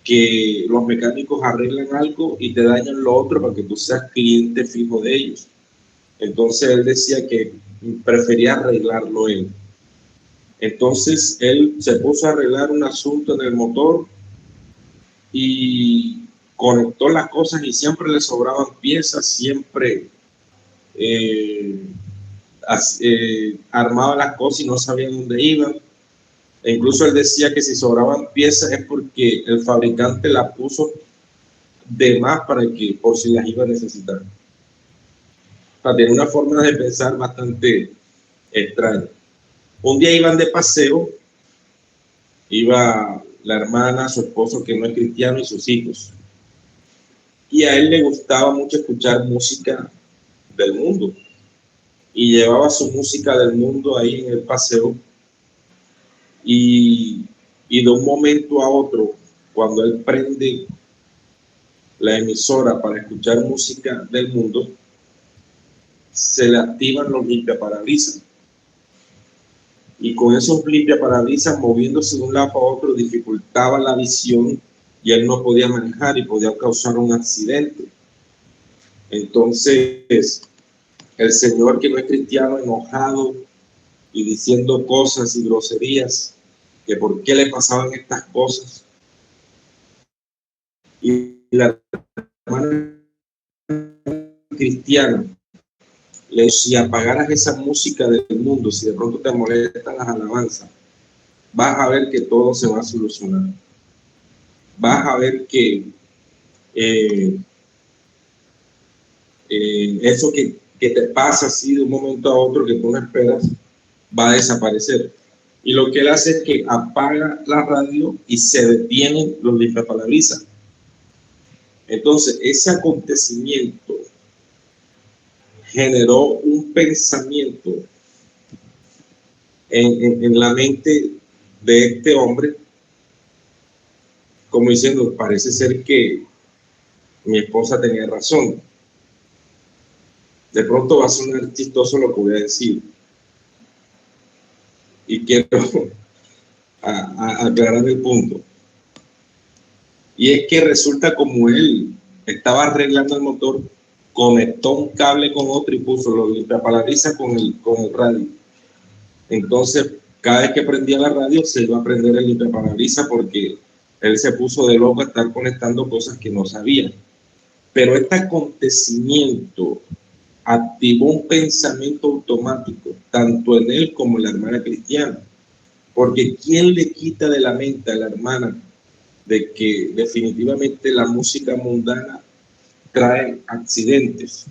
que los mecánicos arreglan algo y te dañan lo otro para que tú seas cliente fijo de ellos. Entonces él decía que prefería arreglarlo él. Entonces él se puso a arreglar un asunto en el motor y conectó las cosas y siempre le sobraban piezas, siempre armaba las cosas y no sabía dónde iban. E incluso él decía que si sobraban piezas es porque el fabricante la puso de más para que por si las iba a necesitar. O sea, tiene una forma de pensar bastante extraña. Un día iban de paseo, iba la hermana, su esposo que no es cristiano y sus hijos. Y a él le gustaba mucho escuchar música del mundo. Y llevaba su música del mundo ahí en el paseo. Y de un momento a otro, cuando él prende la emisora para escuchar música del mundo, se le activan los limpiaparabrisas. Y con esos limpiaparabrisas moviéndose de un lado a otro dificultaba la visión y él no podía manejar y podía causar un accidente. Entonces, el señor que no es cristiano, enojado y diciendo cosas y groserías, que por qué le pasaban estas cosas. Y la hermana cristiana le decía, si apagaras esa música del mundo, si de pronto te molestan las alabanzas, vas a ver que todo se va a solucionar. Vas a ver que eso que te pasa así de un momento a otro que tú no esperas, va a desaparecer. Y lo que él hace es que apaga la radio y se detienen los limpiaparabrisas. Entonces, ese acontecimiento generó un pensamiento en la mente de este hombre, como diciendo, parece ser que mi esposa tenía razón. De pronto va a sonar chistoso lo que voy a decir, y quiero aclarar el punto. Y es que resulta como él estaba arreglando el motor, conectó un cable con otro y puso los limpiaparabrisas con el radio. Entonces, cada vez que prendía la radio se iba a prender el limpiaparabrisas porque él se puso de loco a estar conectando cosas que no sabía. Pero este acontecimiento activó un pensamiento automático, tanto en él como en la hermana cristiana. Porque ¿quién le quita de la mente a la hermana de que definitivamente la música mundana trae accidentes?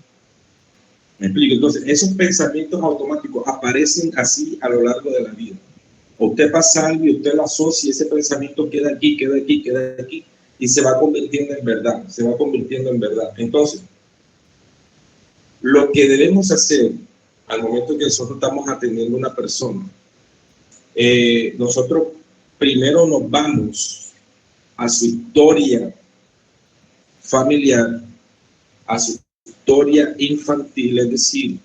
¿Me explico? Entonces, esos pensamientos automáticos aparecen así a lo largo de la vida. Usted pasa algo y usted lo asocia, ese pensamiento queda aquí, queda aquí, queda aquí, y se va convirtiendo en verdad, se va convirtiendo en verdad. Entonces, lo que debemos hacer al momento que nosotros estamos atendiendo a una persona, nosotros primero nos vamos a su historia familiar, a su historia infantil, es decir,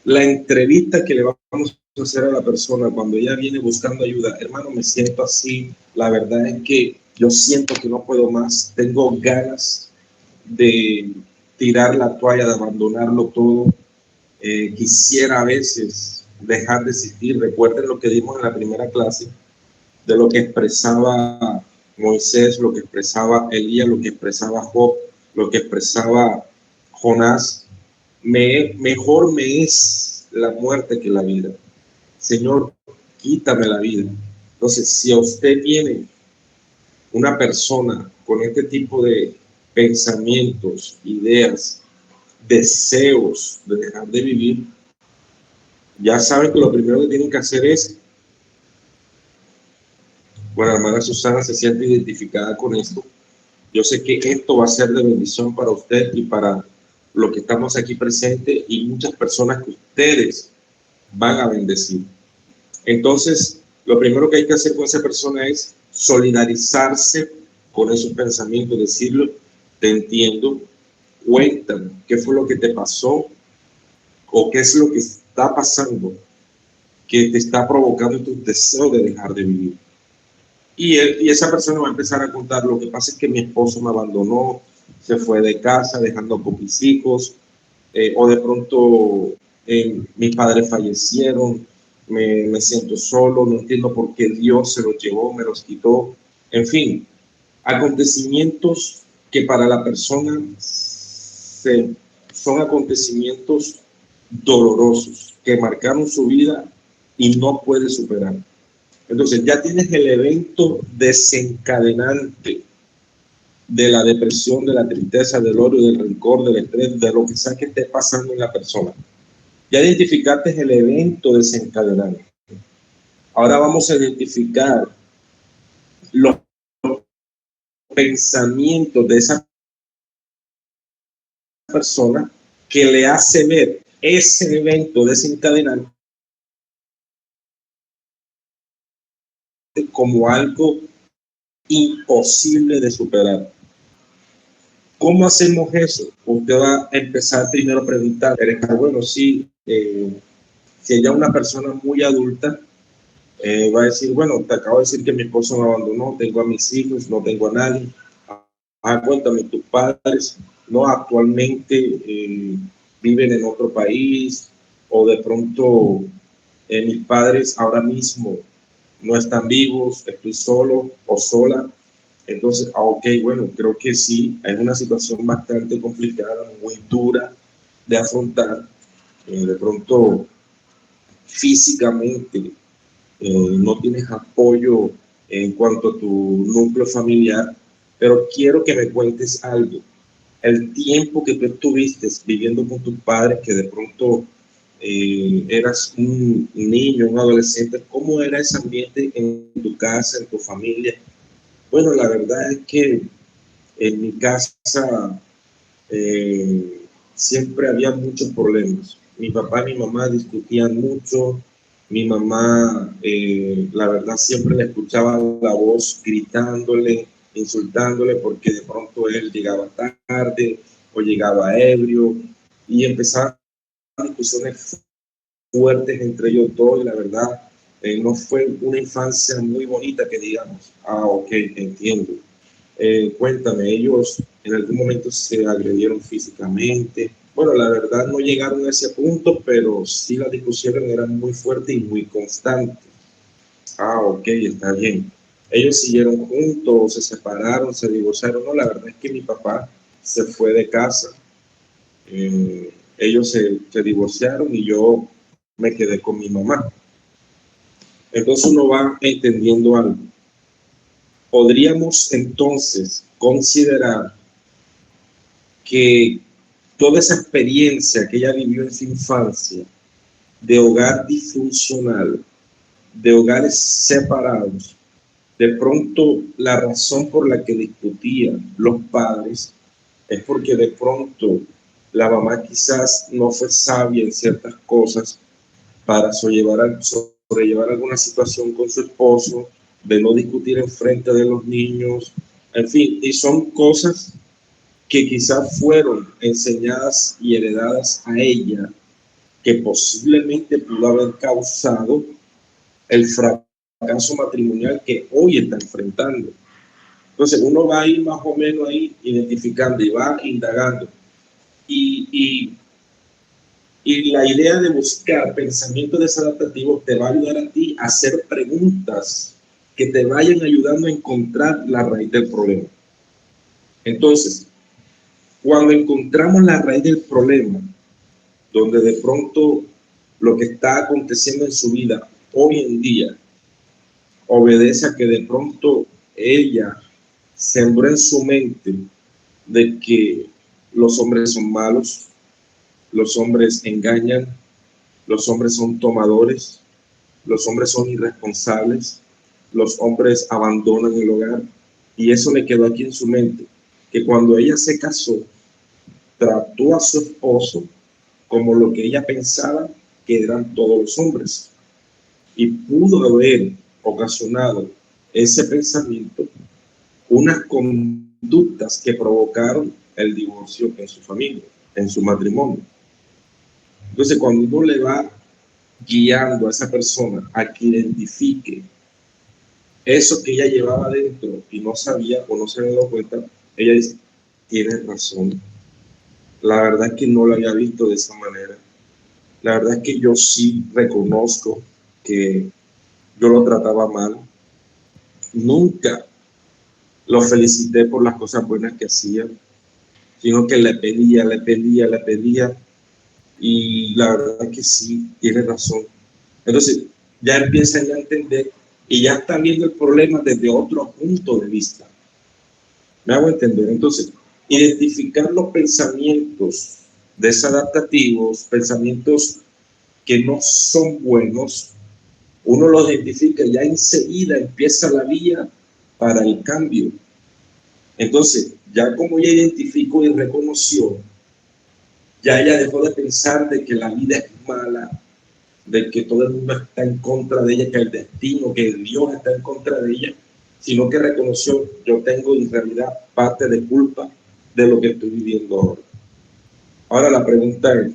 la entrevista que le vamos a hacer a la persona cuando ella viene buscando ayuda. Hermano, me siento así, la verdad es que yo siento que no puedo más, tengo ganas de tirar la toalla, de abandonarlo todo, quisiera a veces dejar de existir. Recuerden lo que dimos en la primera clase, de lo que expresaba Moisés, lo que expresaba Elías, lo que expresaba Job, lo que expresaba Jonás. Mejor me es la muerte que la vida. Señor, quítame la vida. Entonces, si a usted viene una persona con este tipo de pensamientos, ideas, deseos de dejar de vivir, ya saben que lo primero que tienen que hacer es, bueno, la hermana Susana se siente identificada con esto. Yo sé que esto va a ser de bendición para usted y para los que estamos aquí presentes y muchas personas que ustedes van a bendecir. Entonces, lo primero que hay que hacer con esa persona es solidarizarse con esos pensamientos, decirle, te entiendo, cuéntame qué fue lo que te pasó o qué es lo que está pasando que te está provocando tu deseo de dejar de vivir. Y esa persona va a empezar a contar, lo que pasa es que mi esposo me abandonó, se fue de casa dejando con mis hijos, o de pronto mis padres fallecieron, me siento solo, no entiendo por qué Dios se los llevó, me los quitó. En fin, acontecimientos que para la persona son acontecimientos dolorosos, que marcaron su vida y no puede superar. Entonces ya tienes el evento desencadenante de la depresión, de la tristeza, del odio, del rencor, del estrés, de lo que sea que esté pasando en la persona. Ya identificaste el evento desencadenante. Ahora vamos a identificar los pensamientos de esa persona que le hace ver ese evento desencadenante como algo imposible de superar. ¿Cómo hacemos eso? Usted va a empezar primero a preguntar, bueno, sí, si ella es una persona muy adulta, va a decir, bueno, te acabo de decir que mi esposo me abandonó, tengo a mis hijos, no tengo a nadie. Cuéntame, tus padres, no, actualmente viven en otro país, o de pronto mis padres ahora mismo no están vivos, estoy solo o sola. Entonces, ok, bueno, creo que sí, es una situación bastante complicada, muy dura de afrontar. De pronto, físicamente, no tienes apoyo en cuanto a tu núcleo familiar, pero quiero que me cuentes algo. El tiempo que tú estuviste viviendo con tus padres, que de pronto eras un niño, un adolescente, ¿cómo era ese ambiente en tu casa, en tu familia? Bueno, la verdad es que en mi casa siempre había muchos problemas. Mi papá y mi mamá discutían mucho. Mi mamá, la verdad, siempre le escuchaba la voz gritándole, insultándole, porque de pronto él llegaba tarde o llegaba ebrio y empezaban discusiones fuertes entre ellos dos. Y la verdad, no fue una infancia muy bonita que digamos. Ah, ok, entiendo. Cuéntame, ellos en algún momento se agredieron físicamente. Bueno, la verdad no llegaron a ese punto, pero sí las discusiones eran muy fuertes y muy constantes. Ah, ok, está bien. Ellos siguieron juntos, se separaron, se divorciaron. No, la verdad es que mi papá se fue de casa. Ellos se divorciaron y yo me quedé con mi mamá. Entonces uno va entendiendo algo. Podríamos entonces considerar que toda esa experiencia que ella vivió en su infancia de hogar disfuncional, de hogares separados, de pronto la razón por la que discutían los padres es porque de pronto la mamá quizás no fue sabia en ciertas cosas para sobrellevar alguna situación con su esposo, de no discutir en frente de los niños, en fin, y son cosas que quizás fueron enseñadas y heredadas a ella, que posiblemente pudo haber causado el fracaso matrimonial que hoy está enfrentando. Entonces uno va a ir más o menos ahí identificando y va indagando. Y la idea de buscar pensamientos desadaptativos te va a ayudar a ti a hacer preguntas que te vayan ayudando a encontrar la raíz del problema. Entonces, cuando encontramos la raíz del problema, donde de pronto lo que está aconteciendo en su vida hoy en día obedece a que de pronto ella sembró en su mente de que los hombres son malos, los hombres engañan, los hombres son tomadores, los hombres son irresponsables, los hombres abandonan el hogar, y eso le quedó aquí en su mente, que cuando ella se casó, trató a su esposo como lo que ella pensaba que eran todos los hombres, y pudo haber ocasionado ese pensamiento unas conductas que provocaron el divorcio en su familia, en su matrimonio. Entonces, cuando uno le va guiando a esa persona a que identifique eso que ella llevaba dentro y no sabía o no se había dado cuenta, ella dice, tienes razón. La verdad es que no lo había visto de esa manera. La verdad es que yo sí reconozco que yo lo trataba mal. Nunca lo felicité por las cosas buenas que hacía, sino que le pedía. Y la verdad es que sí, tiene razón. Entonces, ya empiezan a entender y ya están viendo el problema desde otro punto de vista. ¿Me hago entender? Entonces, identificar los pensamientos desadaptativos, pensamientos que no son buenos, uno los identifica y ya enseguida empieza la vía para el cambio. Entonces, ya como ella identificó y reconoció, ya ella dejó de pensar de que la vida es mala, de que todo el mundo está en contra de ella, que el destino, que Dios está en contra de ella, sino que reconoció, yo tengo en realidad parte de culpa de lo que estoy viviendo ahora. Ahora la pregunta es,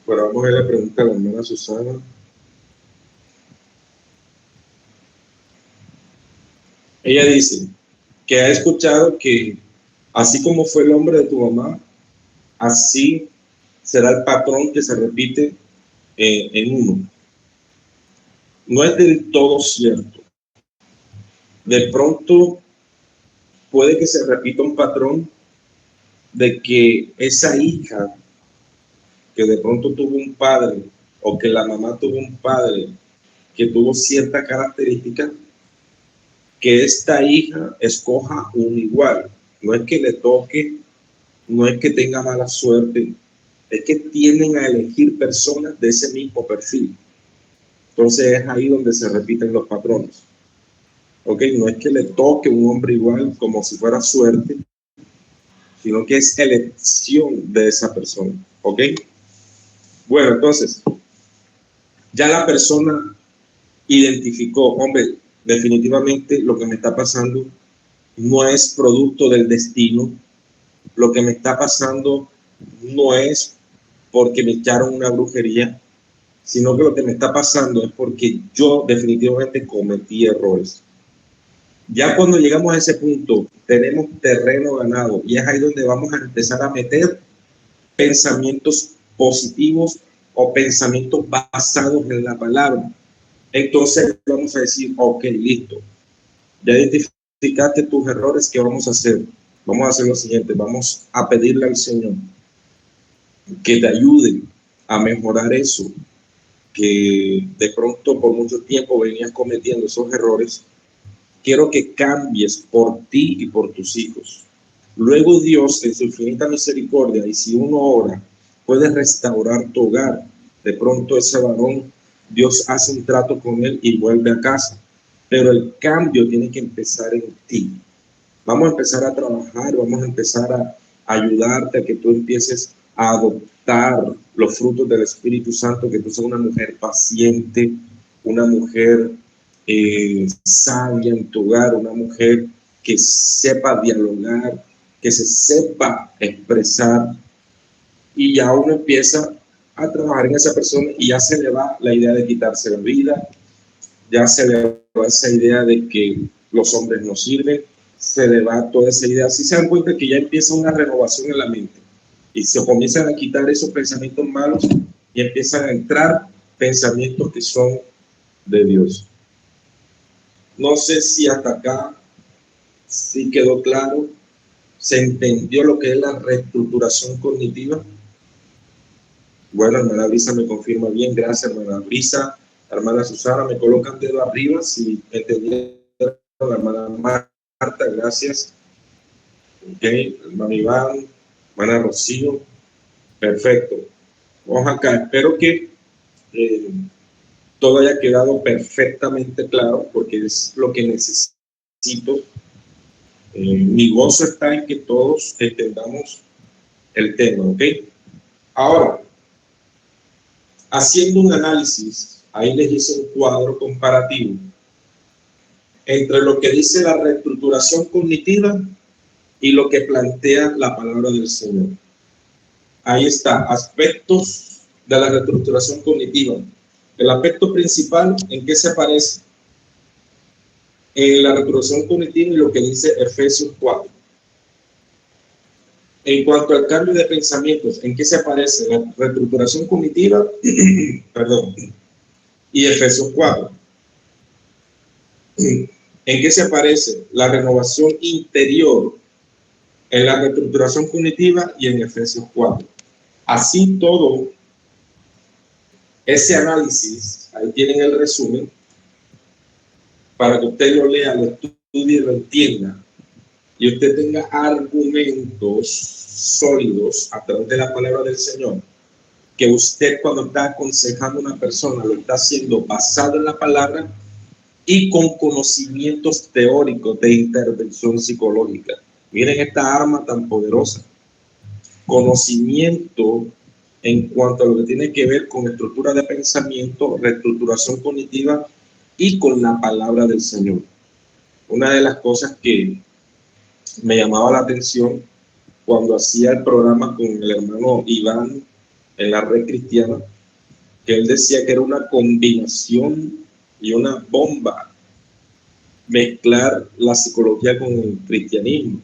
bueno, vamos a ver la pregunta de la hermana Susana. Ella dice que ha escuchado que así como fue el hombre de tu mamá, así será el patrón que se repite en uno. No es del todo cierto. De pronto puede que se repita un patrón de que esa hija que de pronto tuvo un padre o que la mamá tuvo un padre que tuvo cierta característica, que esta hija escoja un igual. No es que le toque, no es que tenga mala suerte, es que tienden a elegir personas de ese mismo perfil. Entonces es ahí donde se repiten los patrones. ¿Ok? No es que le toque un hombre igual como si fuera suerte, sino que es elección de esa persona. ¿Ok? Bueno, entonces, ya la persona identificó, hombre, definitivamente lo que me está pasando no es producto del destino, lo que me está pasando no es porque me echaron una brujería, sino que lo que me está pasando es porque yo definitivamente cometí errores. Ya cuando llegamos a ese punto, tenemos terreno ganado y es ahí donde vamos a empezar a meter pensamientos positivos o pensamientos basados en la palabra. Entonces vamos a decir, ok, listo, ya identificaste tus errores, ¿qué vamos a hacer? Vamos a hacer lo siguiente, vamos a pedirle al Señor que te ayude a mejorar eso, que de pronto por mucho tiempo venías cometiendo esos errores. Quiero que cambies por ti y por tus hijos. Luego Dios, en su infinita misericordia, y si uno ora, puede restaurar tu hogar. De pronto ese varón, Dios hace un trato con él y vuelve a casa. Pero el cambio tiene que empezar en ti. Vamos a empezar a trabajar, vamos a empezar a ayudarte a que tú empieces a adoptar los frutos del Espíritu Santo, que tú seas una mujer paciente, una mujer sabia en tu hogar, una mujer que sepa dialogar, que se sepa expresar, y ya uno empieza a trabajar en esa persona y ya se le va la idea de quitarse la vida, ya se le va esa idea de que los hombres no sirven, se le va toda esa idea. Si se dan cuenta que ya empieza una renovación en la mente y se comienzan a quitar esos pensamientos malos y empiezan a entrar pensamientos que son de Dios. No sé si hasta acá sí quedó claro, se entendió lo que es la reestructuración cognitiva. Bueno, hermana Brisa me confirma bien, gracias hermana Brisa. Hermana Susana, me colocan dedo arriba si entendieron. La hermana Marta, gracias. Ok, hermano Iván, hermana Rocío, perfecto. Vamos acá, espero que todo haya quedado perfectamente claro, porque es lo que necesito. Mi gozo está en que todos entendamos el tema, ¿ok? Ahora, haciendo un análisis, ahí les hice un cuadro comparativo entre lo que dice la reestructuración cognitiva y lo que plantea la palabra del Señor. Ahí está, aspectos de la reestructuración cognitiva. El aspecto principal, ¿en qué se parece? En la reestructuración cognitiva y lo que dice Efesios 4. En cuanto al cambio de pensamientos, ¿en qué se parece la reestructuración cognitiva perdón, y Efesios 4? ¿En qué se parece la renovación interior en la reestructuración cognitiva y en Efesios 4? Así todo ese análisis, ahí tienen el resumen, para que usted lo lea, lo estudie y lo entienda, y usted tenga argumentos sólidos a través de la palabra del Señor, que usted cuando está aconsejando a una persona lo está haciendo basado en la palabra y con conocimientos teóricos de intervención psicológica. Miren esta arma tan poderosa. Conocimiento en cuanto a lo que tiene que ver con estructura de pensamiento, reestructuración cognitiva y con la palabra del Señor. Una de las cosas que me llamaba la atención cuando hacía el programa con el hermano Iván en la Red Cristiana, que él decía que era una combinación y una bomba mezclar la psicología con el cristianismo.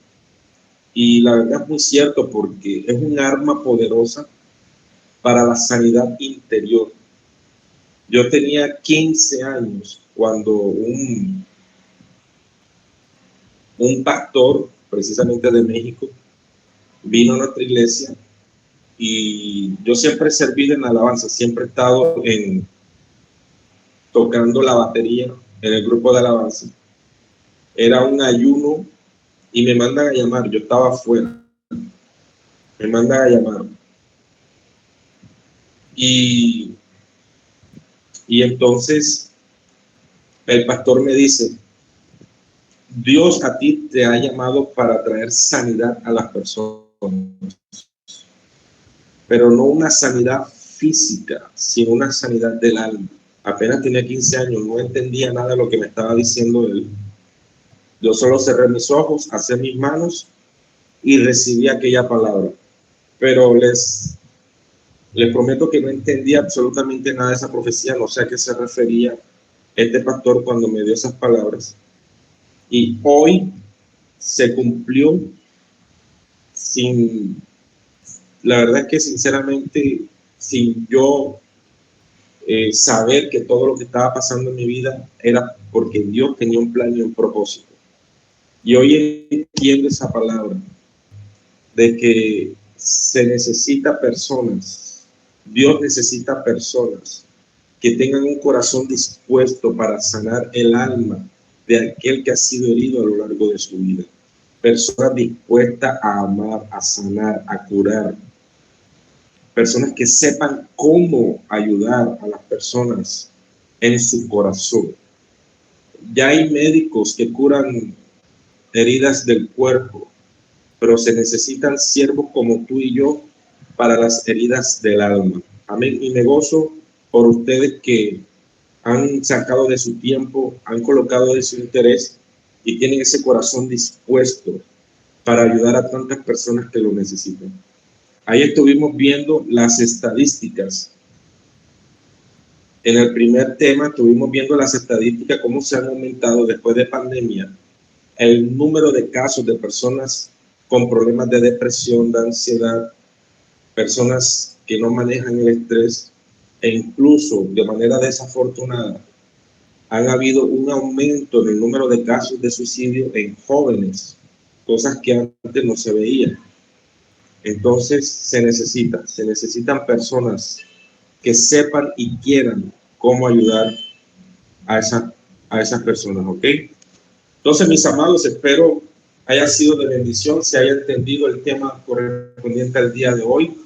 Y la verdad es muy cierto, porque es un arma poderosa para la sanidad interior. Yo tenía 15 años cuando un pastor, precisamente de México, vino a nuestra iglesia, y yo siempre he servido en alabanza, siempre he estado tocando la batería en el grupo de alabanza. Era un ayuno y me mandan a llamar, yo estaba afuera, me mandan a llamar. Y entonces el pastor me dice: Dios a ti te ha llamado para traer sanidad a las personas, pero no una sanidad física, sino una sanidad del alma. Apenas tenía 15 años, no entendía nada de lo que me estaba diciendo él. Yo solo cerré mis ojos, alcé mis manos y recibí aquella palabra. Pero les Les prometo que no entendía absolutamente nada de esa profecía, no sé a qué se refería este pastor cuando me dio esas palabras. Y hoy se cumplió sin, la verdad es que sinceramente, sin yo saber que todo lo que estaba pasando en mi vida era porque Dios tenía un plan y un propósito. Y hoy entiendo esa palabra de que se necesita personas, Dios necesita personas que tengan un corazón dispuesto para sanar el alma de aquel que ha sido herido a lo largo de su vida. Personas dispuestas a amar, a sanar, a curar. Personas que sepan cómo ayudar a las personas en su corazón. Ya hay médicos que curan heridas del cuerpo, pero se necesitan siervos como tú y yo para las heridas del alma. Amén. Y me gozo por ustedes que han sacado de su tiempo, han colocado de su interés y tienen ese corazón dispuesto para ayudar a tantas personas que lo necesitan. Ahí estuvimos viendo las estadísticas. En el primer tema estuvimos viendo las estadísticas, cómo se han aumentado después de pandemia el número de casos de personas con problemas de depresión, de ansiedad, personas que no manejan el estrés e incluso de manera desafortunada han habido un aumento en el número de casos de suicidio en jóvenes, cosas que antes no se veían. Entonces se necesitan personas que sepan y quieran cómo ayudar a esas personas, ¿ok? Entonces, mis amados, espero haya sido de bendición, se haya entendido el tema correspondiente al día de hoy.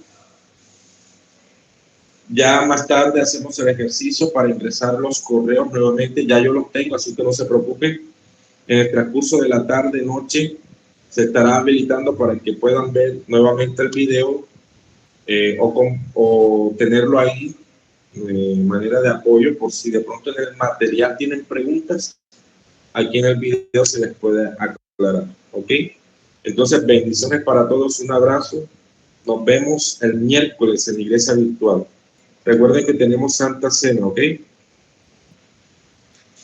Ya más tarde hacemos el ejercicio para ingresar los correos nuevamente, ya yo los tengo, así que no se preocupen. En el transcurso de la tarde, noche, se estará habilitando para que puedan ver nuevamente el video o tenerlo ahí de manera de apoyo por si de pronto en el material tienen preguntas. Aquí en el video se les puede aclarar, ¿ok? Entonces, bendiciones para todos, un abrazo. Nos vemos el miércoles en la iglesia virtual. Recuerden que tenemos Santa Cena, ¿ok?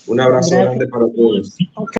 Un abrazo grande para todos.